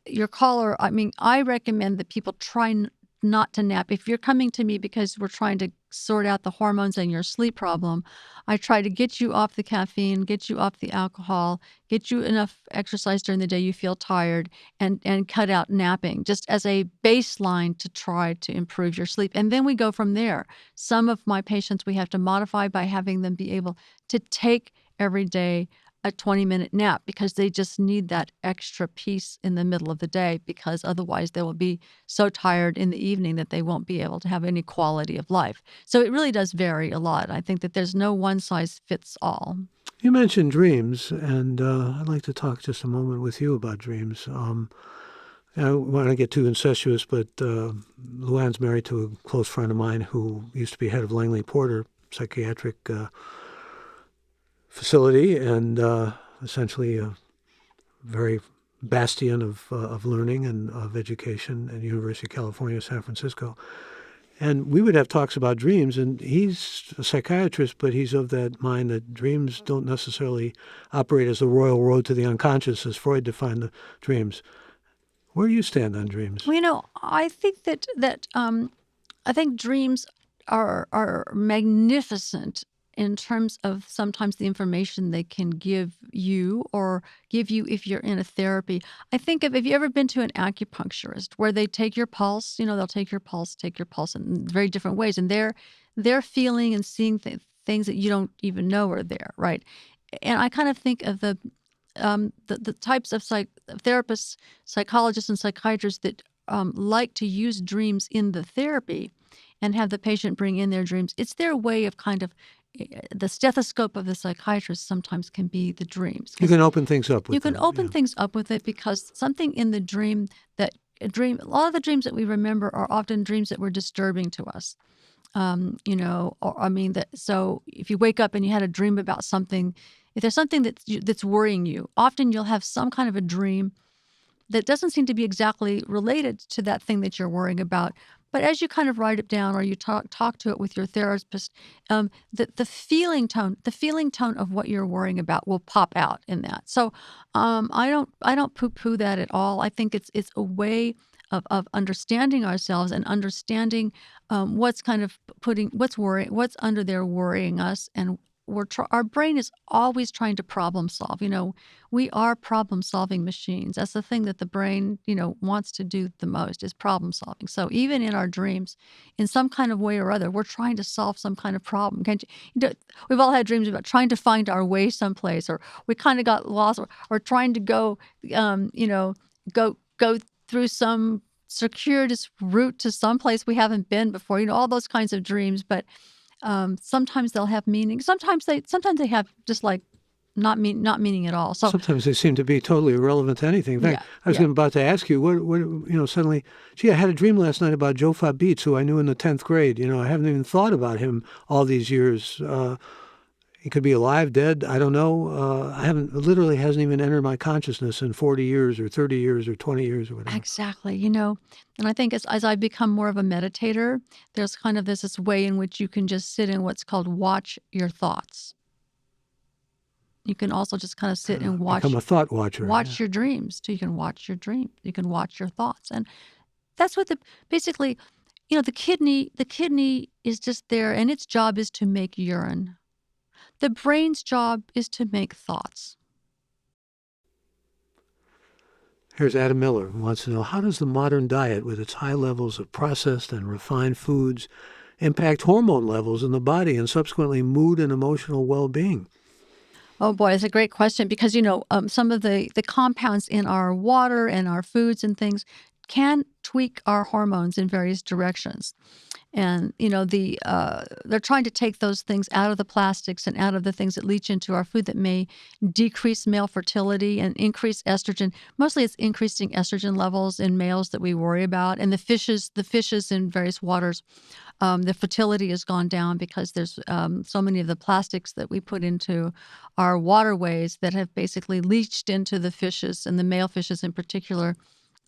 your caller, I recommend that people try not to nap. If you're coming to me because we're trying to sort out the hormones and your sleep problem. I try to get you off the caffeine, get you off the alcohol, get you enough exercise during the day you feel tired, and cut out napping just as a baseline to try to improve your sleep. And then we go from there. Some of my patients we have to modify by having them be able to take every day a 20-minute nap because they just need that extra piece in the middle of the day, because otherwise they will be so tired in the evening that they won't be able to have any quality of life. So it really does vary a lot. I think that there's no one size fits all. You mentioned dreams, and I'd like to talk just a moment with you about dreams. I don't want to get too incestuous, but Louann's married to a close friend of mine who used to be head of Langley Porter Psychiatric facility, and essentially a very bastion of learning and of education at University of California, San Francisco. And we would have talks about dreams, and he's a psychiatrist, but he's of that mind that dreams don't necessarily operate as the royal road to the unconscious, as Freud defined the dreams. Where do you stand on dreams? Well, I think that I think dreams are magnificent in terms of sometimes the information they can give you or give you if you're in a therapy. I think have you ever been to an acupuncturist where they take your pulse? They'll take your pulse in very different ways, and they're feeling and seeing things that you don't even know are there, right? And I kind of think of the types of therapists, psychologists, and psychiatrists that like to use dreams in the therapy and have the patient bring in their dreams. It's their way of kind of the stethoscope of the psychiatrist sometimes can be the dreams. You can open things up with You can them, open yeah. things up with it because something in the dream a lot of the dreams that we remember are often dreams that were disturbing to us. So if you wake up and you had a dream about something, if there's something that's worrying you, often you'll have some kind of a dream that doesn't seem to be exactly related to that thing that you're worrying about. But as you kind of write it down or you talk to it with your therapist, the feeling tone of what you're worrying about will pop out in that. So I don't poo-poo that at all. I think it's a way of understanding ourselves and understanding what's kind of what's under there worrying us, and our brain is always trying to problem solve. We are problem solving machines. That's the thing that the brain, wants to do the most is problem solving. So even in our dreams, in some kind of way or other, we're trying to solve some kind of problem. We've all had dreams about trying to find our way someplace, or we kind of got lost, or trying to go, go through some circuitous route to someplace we haven't been before. All those kinds of dreams, but sometimes they'll have meaning. Sometimes they have just like not meaning at all. So sometimes they seem to be totally irrelevant to anything. In fact, I was about to ask you, what suddenly, I had a dream last night about Joe Fabitz, who I knew in the 10th grade. I haven't even thought about him all these years. He could be alive, dead, I don't know. Literally hasn't even entered my consciousness in 40 years or 30 years or 20 years or whatever. Exactly. And I think as I become more of a meditator, there's kind of this way in which you can just sit in what's called watch your thoughts. You can also just kind of sit and watch. Become a thought watcher. Watch your dreams too. You can watch your dreams. You can watch your thoughts, and that's what basically, the kidney is just there, and its job is to make urine. The brain's job is to make thoughts. Here's Adam Miller, who wants to know, how does the modern diet, with its high levels of processed and refined foods, impact hormone levels in the body and subsequently mood and emotional well-being? Oh boy, that's a great question because, some of the compounds in our water and our foods and things can tweak our hormones in various directions. And, they're trying to take those things out of the plastics and out of the things that leach into our food that may decrease male fertility and increase estrogen. Mostly it's increasing estrogen levels in males that we worry about. And the fishes in various waters, the fertility has gone down because there's so many of the plastics that we put into our waterways that have basically leached into the fishes, and the male fishes in particular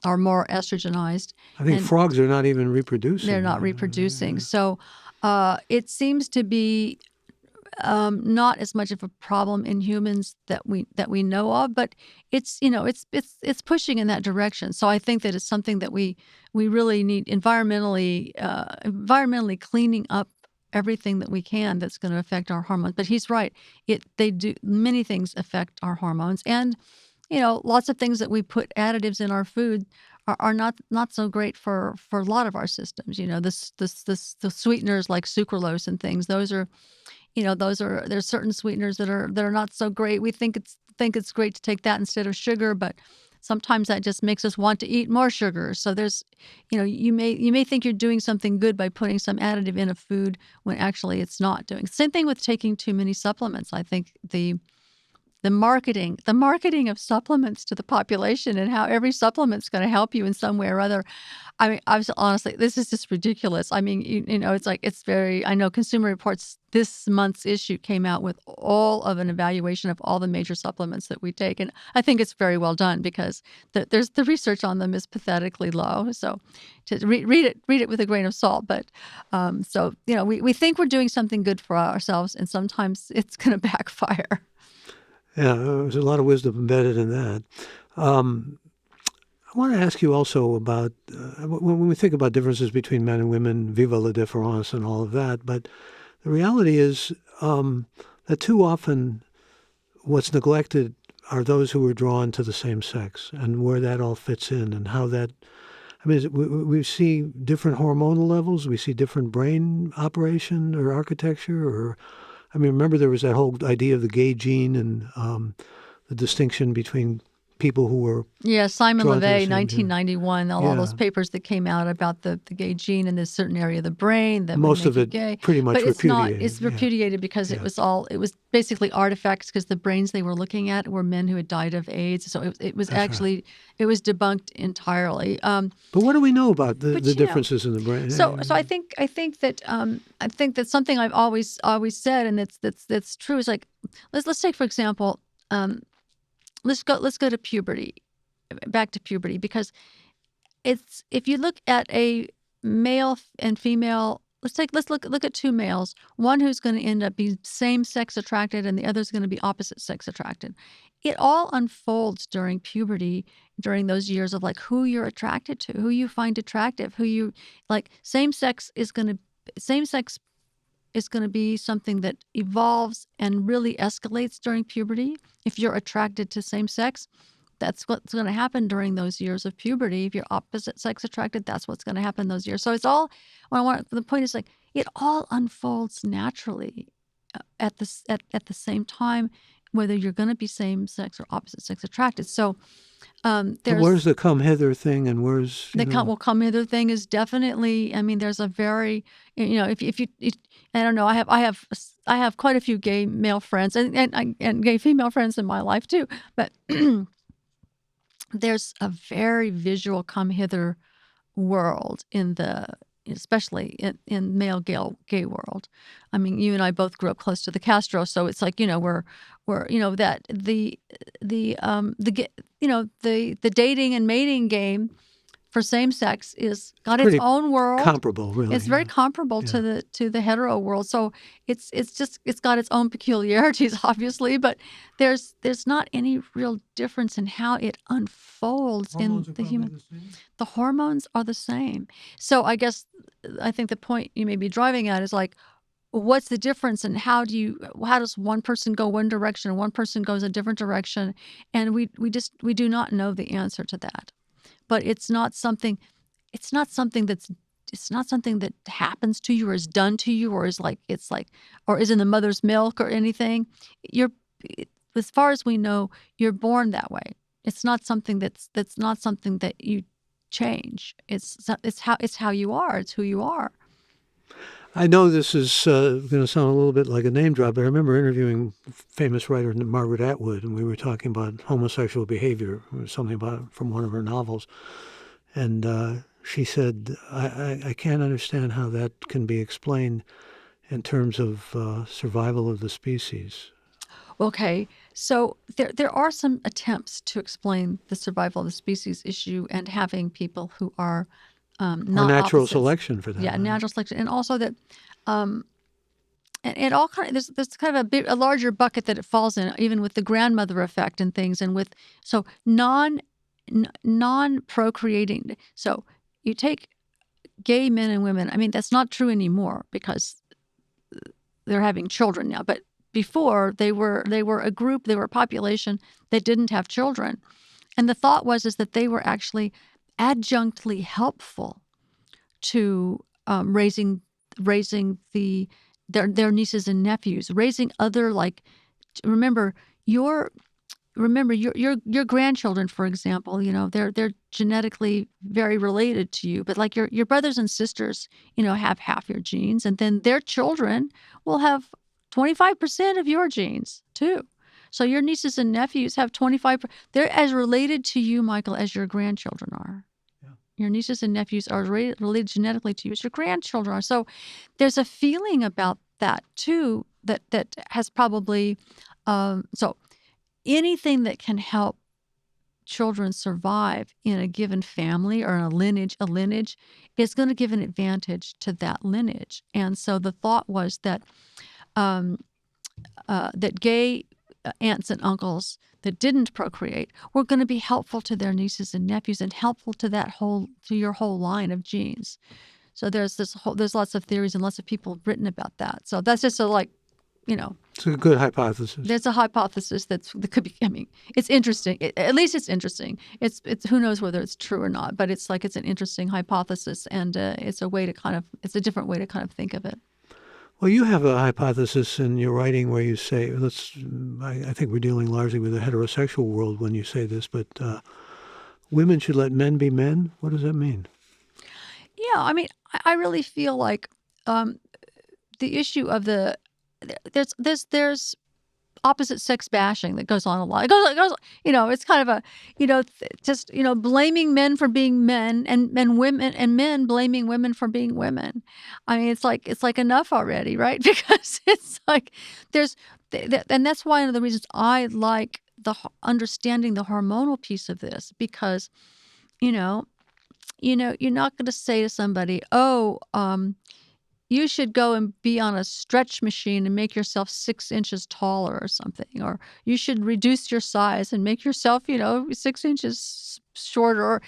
are more estrogenized. I think frogs are not even reproducing. They're not reproducing. So it seems to be not as much of a problem in humans that we know of, but it's pushing in that direction. So I think that it's something that we really need environmentally cleaning up everything that we can that's going to affect our hormones. But he's right. They do many things affect our hormones, and lots of things that we put additives in our food are not so great for a lot of our systems. The sweeteners like sucralose and things. There's certain sweeteners that are not so great. We think it's great to take that instead of sugar, but sometimes that just makes us want to eat more sugar. So you may think you're doing something good by putting some additive in a food when actually it's not doing. Same thing with taking too many supplements. I think the marketing of supplements to the population and how every supplement's going to help you in some way or other. I mean, honestly, this is just ridiculous. I mean, I know Consumer Reports this month's issue came out with all of an evaluation of all the major supplements that we take. And I think it's very well done because the research on them is pathetically low. So to read it with a grain of salt. But we think we're doing something good for ourselves, and sometimes it's going to backfire. Yeah, there's a lot of wisdom embedded in that. I want to ask you also about when we think about differences between men and women, vive la différence and all of that, but the reality is that too often what's neglected are those who are drawn to the same sex and where that all fits in and how that, I mean, we see different hormonal levels, we see different brain operation or architecture, or, I mean, remember there was that whole idea of the gay gene and the distinction between people who were Simon drawn to the LeVay, same, 1991, all those papers that came out about the gay gene in this certain area of the brain that most would of make it you gay. pretty much but it's repudiated. not. It's repudiated because it was basically artifacts because the brains they were looking at were men who had died of AIDS. So it was That's actually it was debunked entirely. But what do we know about the differences in the brain? So I think that something I've always said, and that's true, is like let's take for example, let's go to puberty, back to puberty, because it's if you look at a male and female. Let's look at two males, one who's going to end up being same sex attracted and the other's going to be opposite sex attracted. It all unfolds during puberty, during those years of like who you're attracted to, who you find attractive, who you like. Same sex is going to be something that evolves and really escalates during puberty. If you're attracted to same sex, that's what's going to happen during those years of puberty. If you're opposite sex attracted, that's what's going to happen those years. So it's all. The point is like it all unfolds naturally at the same time, whether you're going to be same sex or opposite sex attracted. So where's the come hither thing, and where's come hither thing is definitely. I mean, there's a very if you I don't know. I have quite a few gay male friends and gay female friends in my life too, but. There's a very visual come hither world especially in male gay world. I mean, you and I both grew up close to the Castro, so it's like we're that the dating and mating game for same sex is got its own world. Comparable, really. It's very comparable to the hetero world. So it's got its own peculiarities, obviously, but there's not any real difference in how it unfolds in the human. The hormones are the same. So I think the point you may be driving at is like, what's the difference, and how does one person go one direction and one person goes a different direction, and we do not know the answer to that. But it's not something that happens to you or is done to you or is or is in the mother's milk or anything. As far as we know, you're born that way. It's not something that's not something that you change. It's how you are. It's who you are. I know this is going to sound a little bit like a name drop, but I remember interviewing famous writer Margaret Atwood, and we were talking about homosexual behavior, something about from one of her novels. And she said, I can't understand how that can be explained in terms of survival of the species. Okay, so there are some attempts to explain the survival of the species issue and having people who are not natural opposites. Selection for that. Yeah, natural selection, and also that, and it all kind of there's kind of a larger bucket that it falls in, even with the grandmother effect and things, and with non-procreating. So you take gay men and women. I mean, that's not true anymore because they're having children now, but before they were a group, they were a population that didn't have children. And the thought is that they were actually adjunctly helpful to raising their nieces and nephews, raising other, like, remember your grandchildren, for example, they're genetically very related to you, but like your brothers and sisters, have half your genes, and then their children will have 25% of your genes too. So your nieces and nephews have 25. They're as related to you, Michael, as your grandchildren are. Yeah. Your nieces and nephews are related genetically to you as your grandchildren are. So there's a feeling about that too that has probably so anything that can help children survive in a given family or in a lineage is going to give an advantage to that lineage. And so the thought was that that gay aunts and uncles that didn't procreate were going to be helpful to their nieces and nephews and helpful to your whole line of genes. So there's lots of theories and lots of people have written about that. So that's just it's a good hypothesis. There's a hypothesis that could be. I mean, it's interesting. At least it's interesting. It's who knows whether it's true or not. But it's an interesting hypothesis, and it's a different way to kind of think of it. Well, you have a hypothesis in your writing where you say, I think we're dealing largely with the heterosexual world when you say this, but women should let men be men. What does that mean? Yeah, I mean, I really feel like the issue of there's opposite sex bashing that goes on a lot. It goes it's kind of a, blaming men for being men and women and men blaming women for being women. I mean, it's like enough already, right? Because it's like and that's why one of the reasons I like understanding the hormonal piece of this, because, you're not going to say to somebody, you should go and be on a stretch machine and make yourself 6 inches taller or something, or you should reduce your size and make yourself, 6 inches shorter. Or,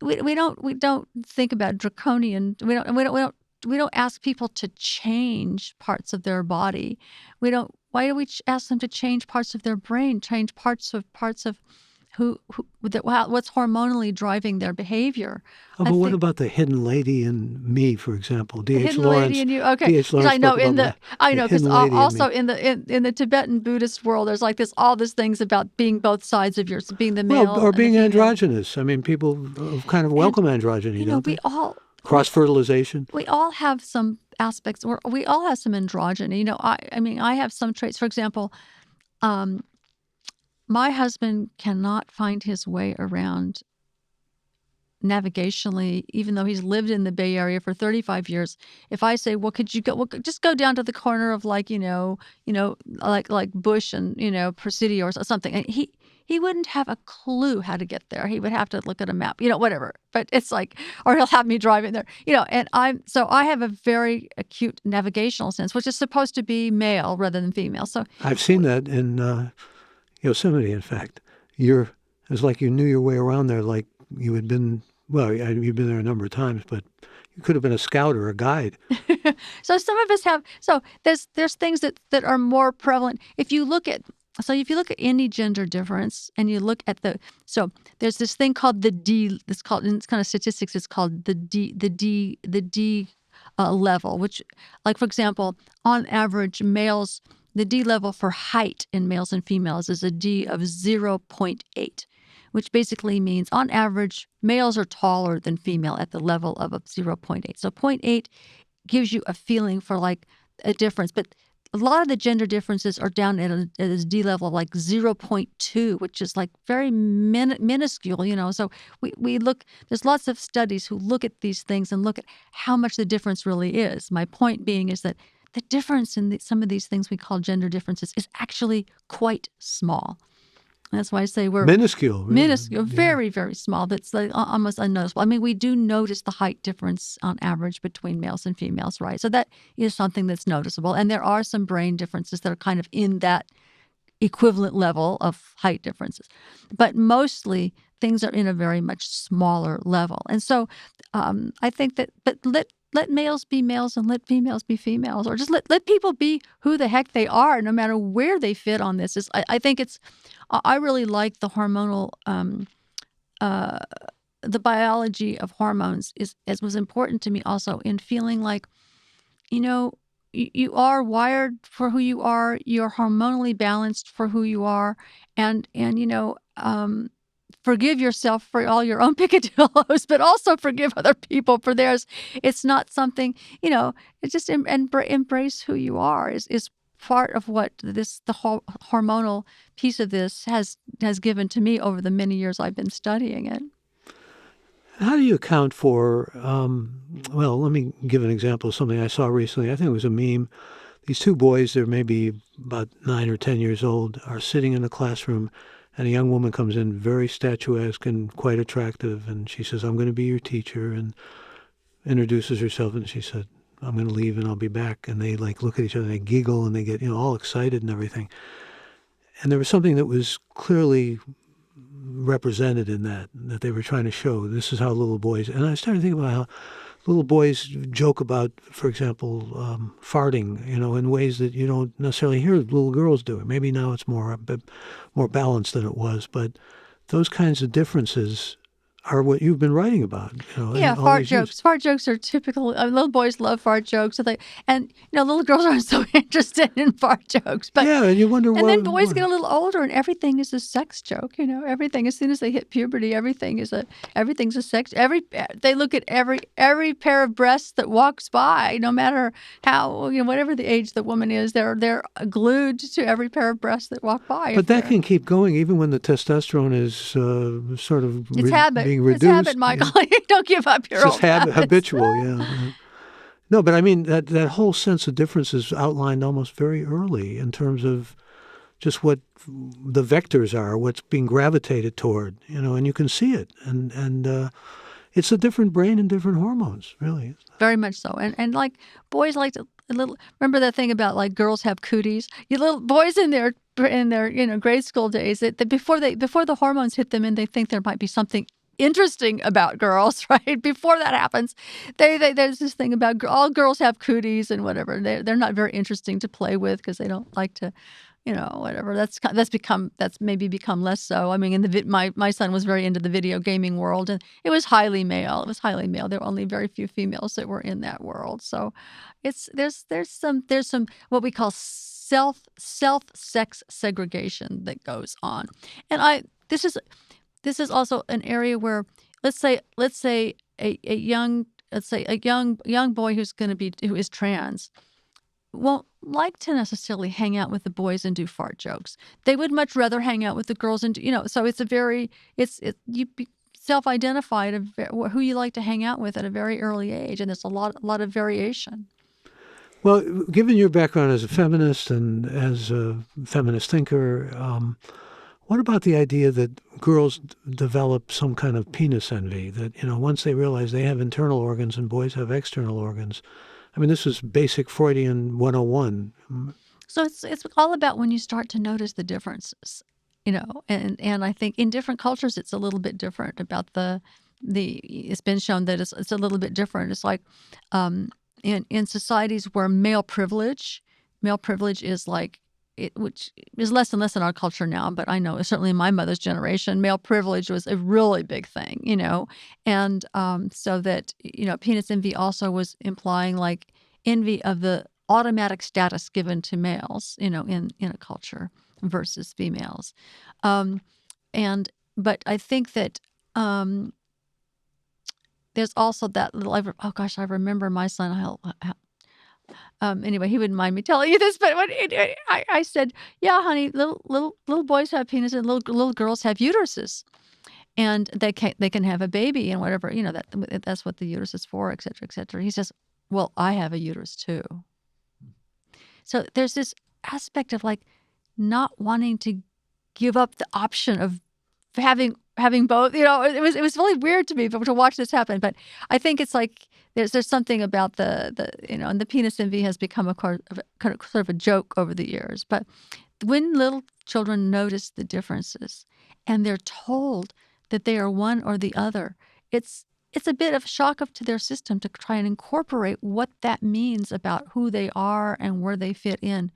we don't think about draconian. We don't ask people to change parts of their body. Why do we ask them to change parts of their brain, change parts of what's hormonally driving their behavior? But what about the hidden lady in me, for example? The hidden lady in you. Okay, because I know because also in the Tibetan Buddhist world, there's like all these things about being both sides of yours, being the male or being androgynous. I mean, people kind of welcome androgyny, don't they? Cross-fertilization. We all have some aspects, or we all have some androgyny. I have some traits. For example, my husband cannot find his way around navigationally, even though he's lived in the Bay Area for 35 years. If I say, well, could you go, just go down to the corner of like Bush and, Presidio or something. And he wouldn't have a clue how to get there. He would have to look at a map, whatever. But it's like, or he'll have me driving there, and I have a very acute navigational sense, which is supposed to be male rather than female. So I've seen that in Yosemite, in fact. It's like you knew your way around there, like you had been, you've been there a number of times, but you could have been a scout or a guide. So some of us have, there's things that are more prevalent. If you look at any gender difference and you look at there's this thing called the D, it's kind of statistics, it's called the D level, which, like, for example, on average, males, the D level for height in males and females is a D of 0.8, which basically means on average, males are taller than female at the level of a 0.8. So 0.8 gives you a feeling for like a difference. But a lot of the gender differences are down at a D level of like 0.2, which is like very minuscule, So we look, there's lots of studies who look at these things and look at how much the difference really is. My point being is that the difference in some of these things we call gender differences is actually quite small. That's why I say we're minuscule. Really. Minuscule, very, very small. That's like almost unnoticeable. I mean, we do notice the height difference on average between males and females, right? So that is something that's noticeable. And there are some brain differences that are kind of in that equivalent level of height differences. But mostly things are in a very much smaller level. And so I think that, but let males be males and let females be females, or just let people be who the heck they are, no matter where they fit on this. I think I really like the hormonal, uh, the biology of hormones was important to me also in feeling like, you know, you are wired for who you are. You're hormonally balanced for who you are, and forgive yourself for all your own picadillos, but also forgive other people for theirs. It's not something, it's just embrace who you are is part of what the whole hormonal piece of this has given to me over the many years I've been studying it. How do you account for, well, let me give an example of something I saw recently. I think it was a meme. These two boys, they're maybe about 9 or 10 years old, are sitting in a classroom, and a young woman comes in, very statuesque and quite attractive, and she says, "I'm going to be your teacher," and introduces herself, and she said, "I'm going to leave and I'll be back." And they like look at each other, and they giggle, and they get, all excited and everything. And there was something that was clearly represented in that they were trying to show. This is how little boys, and I started thinking about how little boys joke about, for example, farting, in ways that you don't necessarily hear little girls do it. Maybe now it's more balanced than it was, but those kinds of differences are what you've been writing about. Yeah, all fart these years. jokes. Fart jokes are typical. Little boys love fart jokes, and little girls aren't so interested in fart jokes. But Yeah, and you wonder and why. then boys get a little older, and everything is a sex joke. Everything as soon as they hit puberty, everything's a sex. They look at every pair of breasts that walks by, no matter how whatever the age the woman is, they're glued to every pair of breasts that walk by. But that can keep going even when the testosterone is sort of being reduced. It's habit, Michael. Don't give up your old habits. Habitual, yeah. No, but I mean that whole sense of difference is outlined almost very early in terms of just what the vectors are, what's being gravitated toward, and you can see it, and it's a different brain and different hormones, really. Very much so, and like boys like to remember that thing about like girls have cooties. You little boys in their grade school days that before the hormones hit them and they think there might be something interesting about girls, right? Before that happens, there's this thing about all girls have cooties and whatever. They're not very interesting to play with because they don't like to, whatever. That's maybe become less so. I mean, my son was very into the video gaming world, and it was highly male. There were only very few females that were in that world. So, there's some what we call self sex segregation that goes on, and this is also an area where let's say a young boy who is trans won't like to necessarily hang out with the boys and do fart jokes. They would much rather hang out with the girls and so you self-identify who you like to hang out with at a very early age, and there's a lot of variation. Well, given your background as a feminist and as a feminist thinker, what about the idea that girls develop some kind of penis envy, that, once they realize they have internal organs and boys have external organs? I mean, this is basic Freudian 101. So it's all about when you start to notice the differences, and I think in different cultures it's a little bit different about it's been shown that it's a little bit different. It's like in societies where male privilege is like, which is less and less in our culture now, but I know certainly in my mother's generation, male privilege was a really big thing, and so that, penis envy also was implying like envy of the automatic status given to males, in a culture versus females. But I think that there's also that little, I remember my son, anyway, he wouldn't mind me telling you this, but I said, "Yeah, honey, little boys have penises and little girls have uteruses, and they can have a baby and whatever, that's what the uterus is for, et cetera, et cetera." He says, "Well, I have a uterus too." So there's this aspect of like not wanting to give up the option of having both. It was really weird to me to watch this happen. But I think it's like there's something about and the penis envy has become a kind of sort of a joke over the years. But when little children notice the differences and they're told that they are one or the other, it's it's a bit of a shock up to their system to try and incorporate what that means about who they are and where they fit in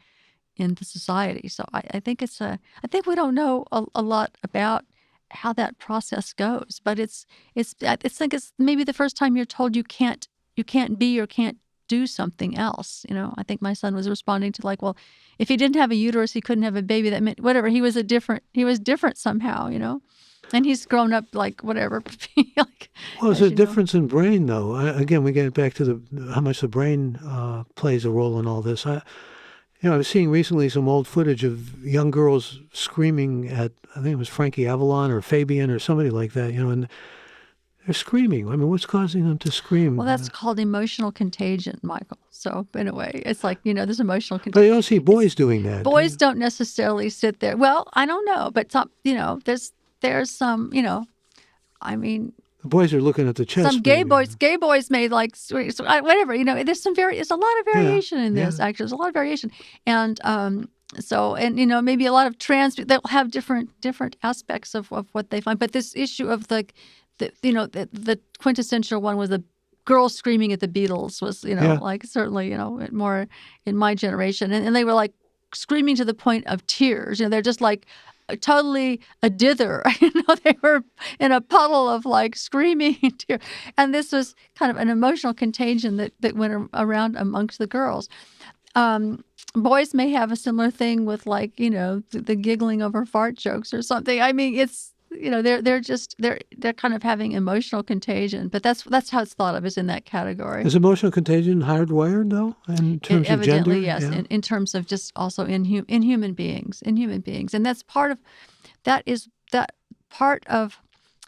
the society. So I think I think we don't know a lot about how that process goes, but I think it's maybe the first time you're told you can't be or can't do something else. I think my son was responding to like, well, if he didn't have a uterus, he couldn't have a baby. That meant whatever. He was different somehow. And he's grown up like whatever. like, Well, there's as a you know. difference in brain, though. Again, we get back to how much the brain plays a role in all this. I was seeing recently some old footage of young girls screaming at, I think it was Frankie Avalon or Fabian or somebody like that, and they're screaming. I mean, what's causing them to scream? Well, that's called emotional contagion, Michael. So in a way, it's like, there's emotional But contagion. you don't see boys doing that. Boys don't necessarily sit there. Well, I don't know, but some, there's some, I mean, The boys are looking at the chest. some gay boys may like whatever. There's a lot of variation in this. Yeah. Actually, there's a lot of variation, and maybe a lot of trans that will have different aspects of what they find. But this issue of the quintessential one was the girl screaming at the Beatles was like certainly more in my generation, and they were like screaming to the point of tears. They're just like totally a dither. They were in a puddle of like screaming tears. And this was kind of an emotional contagion that went around amongst the girls. Boys may have a similar thing with like, the giggling over fart jokes or something. I mean, it's, they're kind of having emotional contagion, but that's how it's thought of, is in that category. Is emotional contagion hardwired, though, in terms of gender? Evidently, yes, in terms of just also in human beings, and that's part of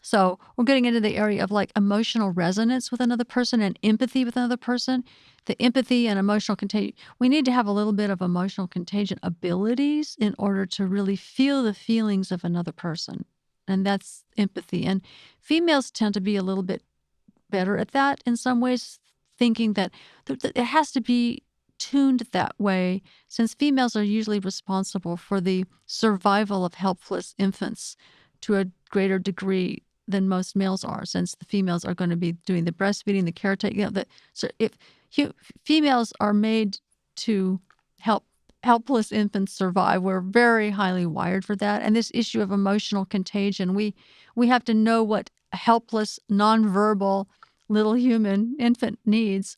so we're getting into the area of like emotional resonance with another person and empathy with another person. The empathy and emotional contagion, we need to have a little bit of emotional contagion abilities in order to really feel the feelings of another person. And that's empathy. And females tend to be a little bit better at that in some ways, thinking that it has to be tuned that way, since females are usually responsible for the survival of helpless infants to a greater degree than most males are, since the females are going to be doing the breastfeeding, the caretaking. So if females are made to help helpless infants survive, we're very highly wired for that. And this issue of emotional contagion, we have to know what a helpless, nonverbal little human infant needs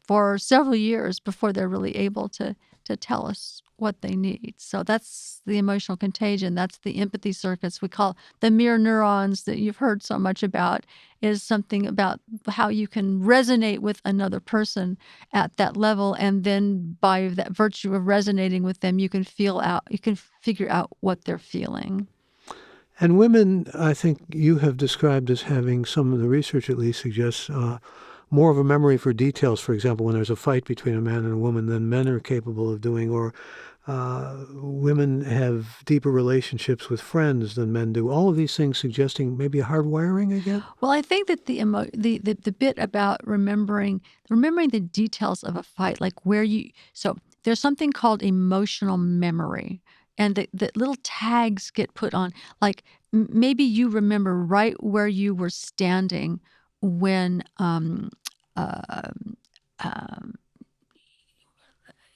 for several years before they're really able to tell us what they need. So that's the emotional contagion. That's the empathy circuits. We call the mirror neurons that you've heard so much about, is something about how you can resonate with another person at that level. And then by that virtue of resonating with them, you can figure out what they're feeling. And women, I think you have described as having, some of the research at least suggests, more of a memory for details, for example, when there's a fight between a man and a woman, than men are capable of doing, or women have deeper relationships with friends than men do. All of these things suggesting maybe a hardwiring again? Well, I think that the bit about remembering the details of a fight, like so there's something called emotional memory. And the little tags get put on, like maybe you remember right where you were standing when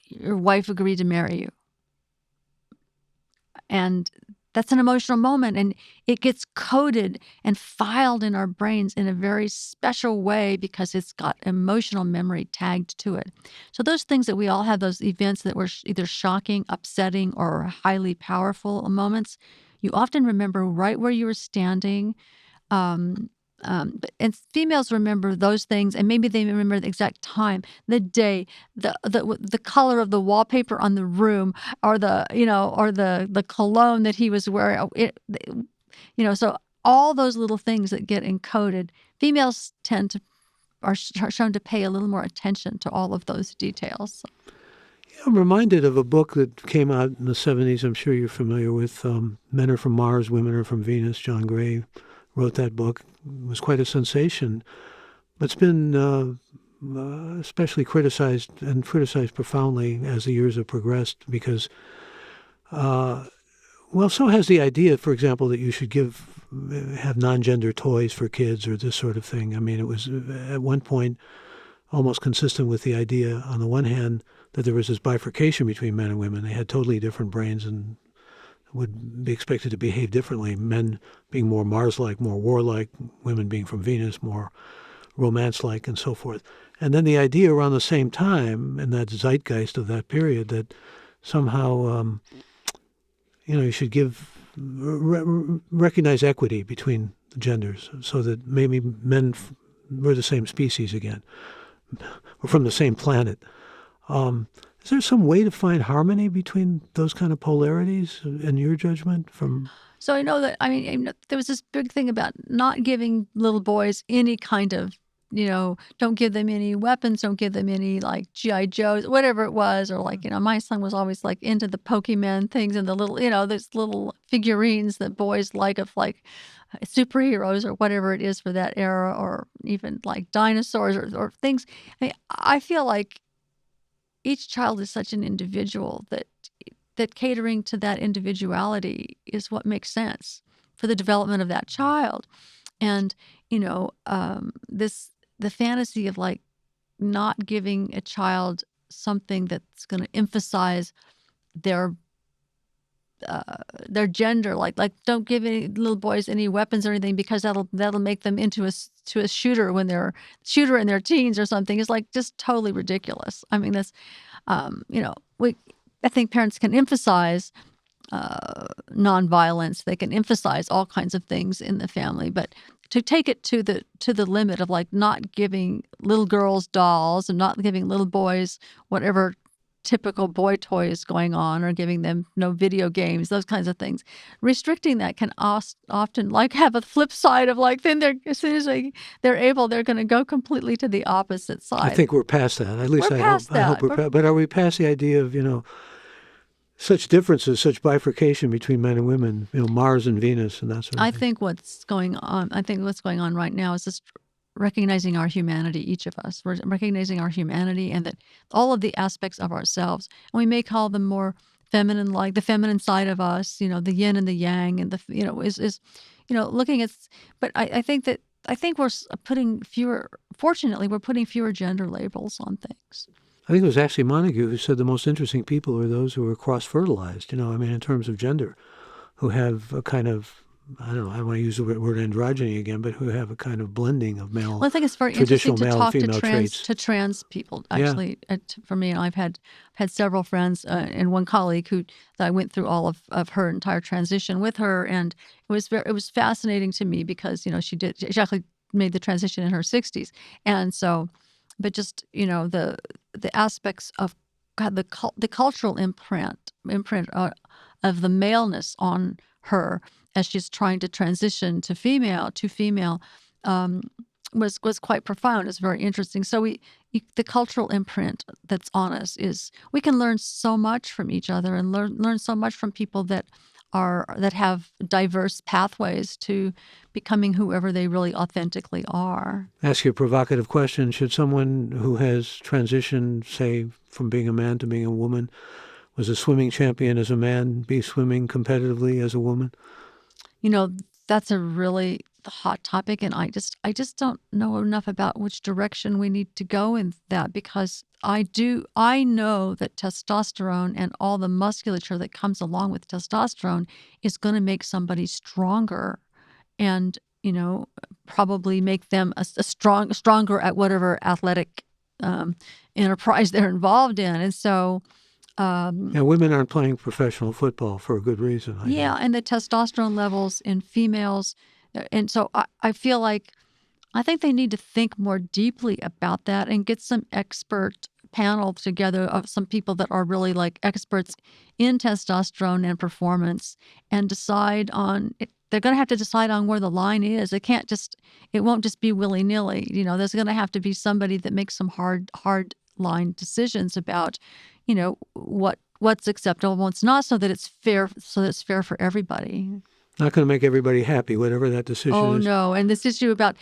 your wife agreed to marry you. And that's an emotional moment, and it gets coded and filed in our brains in a very special way because it's got emotional memory tagged to it. So those things that we all have, those events that were either shocking, upsetting, or highly powerful moments, you often remember right where you were standing. And females remember those things, and maybe they remember the exact time, the day, the color of the wallpaper on the room, or the cologne that he was wearing. So all those little things that get encoded, females are shown to pay a little more attention to all of those details. I'm reminded of a book that came out in the 70s. I'm sure you're familiar with Men Are From Mars, Women Are From Venus. John Gray wrote that book. It was quite a sensation, but it's been especially criticized profoundly as the years have progressed, because Well, so has the idea, for example, that you should have non-gender toys for kids or this sort of thing. I mean, it was at one point almost consistent with the idea, on the one hand, that there was this bifurcation between men and women. They had totally different brains and would be expected to behave differently. Men being more Mars-like, more warlike, women being from Venus, more romance-like, and so forth. And then the idea around the same time, in that zeitgeist of that period, that somehow, you should recognize equity between the genders, so that maybe men were the same species again, or from the same planet. Is there some way to find harmony between those kind of polarities in your judgment? So I know that, there was this big thing about not giving little boys any kind of, don't give them any weapons, don't give them any like G.I. Joes, whatever it was. Or like, my son was always like into the Pokemon things and the little, those little figurines that boys like of like superheroes or whatever it is for that era, or even like dinosaurs or things. I feel like each child is such an individual that catering to that individuality is what makes sense for the development of that child. And, the fantasy of like not giving a child something that's going to emphasize their gender, like don't give any little boys any weapons or anything, because that'll make them into a shooter in their teens or something, is like just totally ridiculous. I mean, that's I think parents can emphasize nonviolence. They can emphasize all kinds of things in the family, but to take it to the limit of like not giving little girls dolls and not giving little boys whatever typical boy toy is going on, or giving them no video games, those kinds of things. Restricting that can often like have a flip side of like, then as soon as they're able, they're going to go completely to the opposite side. I think we're past that. At least I hope we're past. But are we past the idea of, such differences, such bifurcation between men and women, Mars and Venus and that sort of thing? I think what's going on right now is just recognizing our humanity, each of us. We're recognizing our humanity, and that all of the aspects of ourselves, and we may call them more feminine, like the feminine side of us, the yin and the yang, and is looking at. But I think we're putting fortunately, we're putting fewer gender labels on things. I think it was actually Montague who said the most interesting people are those who are cross-fertilized, in terms of gender, who have a kind of, I don't know, I don't want to use the word androgyny again, but who have a kind of blending of male, well, I think it's very traditional interesting to male talk and female traits. to trans people. Actually, for me, and I've had several friends and one colleague that I went through all of her entire transition with her, and it was fascinating to me because she actually made the transition in her 60s, and so, but just the aspects of the cultural imprint of the maleness on her as she's trying to transition to female was quite profound. It's very interesting. So the cultural imprint that's on us is, we can learn so much from each other and learn so much from people that have diverse pathways to becoming whoever they really authentically are. Ask you a provocative question. Should someone who has transitioned, say, from being a man to being a woman, was a swimming champion as a man, be swimming competitively as a woman? That's a really hot topic, and I just don't know enough about which direction we need to go in that, because I know that testosterone and all the musculature that comes along with testosterone is going to make somebody stronger, and probably make them a stronger at whatever athletic enterprise they're involved in. And so women aren't playing professional football for a good reason. And the testosterone levels in females. And so I feel like, I think they need to think more deeply about that and get some expert panel together of some people that are really like experts in testosterone and performance, and decide on it. They're going to have to decide on where the line is. It won't just be willy-nilly. There's going to have to be somebody that makes some hard line decisions about, what's acceptable and what's not, so that it's fair for everybody. Not going to make everybody happy, whatever that decision is. Oh, no. And this issue about,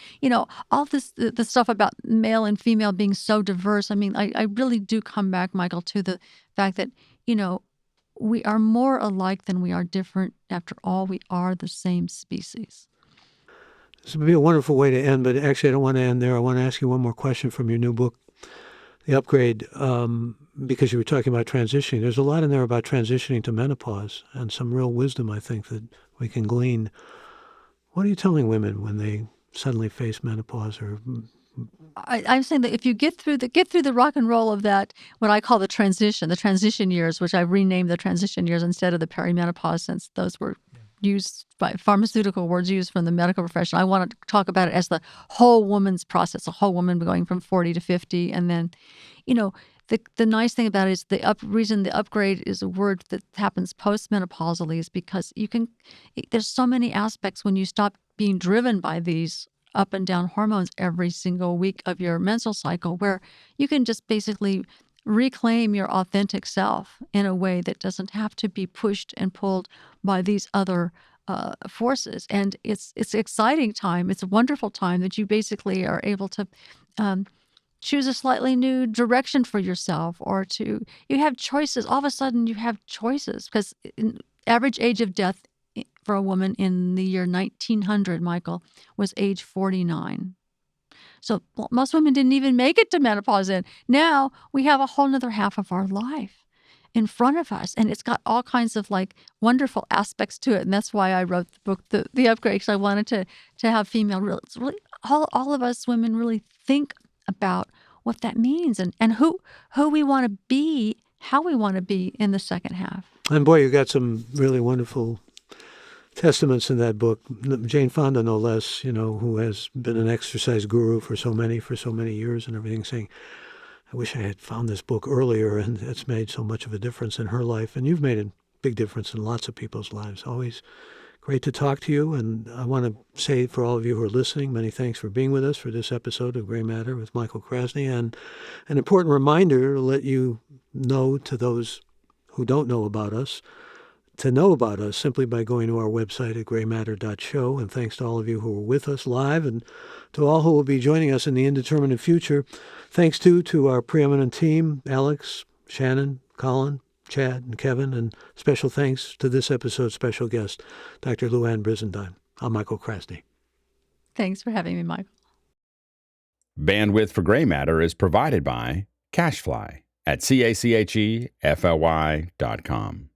all this, the stuff about male and female being so diverse. I mean, I really do come back, Michael, to the fact that, we are more alike than we are different. After all, we are the same species. This would be a wonderful way to end, but actually I don't want to end there. I want to ask you one more question from your new book, The Upgrade, because you were talking about transitioning. There's a lot in there about transitioning to menopause and some real wisdom, I think, that we can glean. What are you telling women when they suddenly face menopause? Or I'm saying that if you get through the rock and roll of that, what I call the transition years, which I've renamed the transition years instead of the perimenopause, since those were used by pharmaceutical words used from the medical profession. I want to talk about it as the whole woman's process, a whole woman going from 40 to 50. And then, the nice thing about it is reason the upgrade is a word that happens post-menopausally is because there's so many aspects when you stop being driven by these up and down hormones every single week of your menstrual cycle, where you can just basically reclaim your authentic self in a way that doesn't have to be pushed and pulled by these other forces. And it's an exciting time. It's a wonderful time that you basically are able to choose a slightly new direction for yourself, or you have choices. All of a sudden you have choices, because average age of death for a woman in the year 1900, Michael, was age 49. So most women didn't even make it to menopause then. Now we have a whole nother half of our life in front of us, and it's got all kinds of wonderful aspects to it. And that's why I wrote the book, The Upgrade, because I wanted to have really all of us women really think about what that means and who we want to be, how we want to be in the second half. And boy, you got some really wonderful testaments in that book. Jane Fonda, no less, who has been an exercise guru for so many years and everything, saying, I wish I had found this book earlier, and it's made so much of a difference in her life. And you've made a big difference in lots of people's lives. Always great to talk to you. And I want to say for all of you who are listening, many thanks for being with us for this episode of Gray Matter with Michael Krasny. And an important reminder to let you know, to those who don't know about us, to know about us simply by going to our website at graymatter.show. And thanks to all of you who were with us live, and to all who will be joining us in the indeterminate future. Thanks to our preeminent team, Alex, Shannon, Colin, Chad, and Kevin. And special thanks to this episode's special guest, Dr. Louann Brizendine. I'm Michael Krasny. Thanks for having me, Michael. Bandwidth for Gray Matter is provided by CashFly at CACHEFLY.com.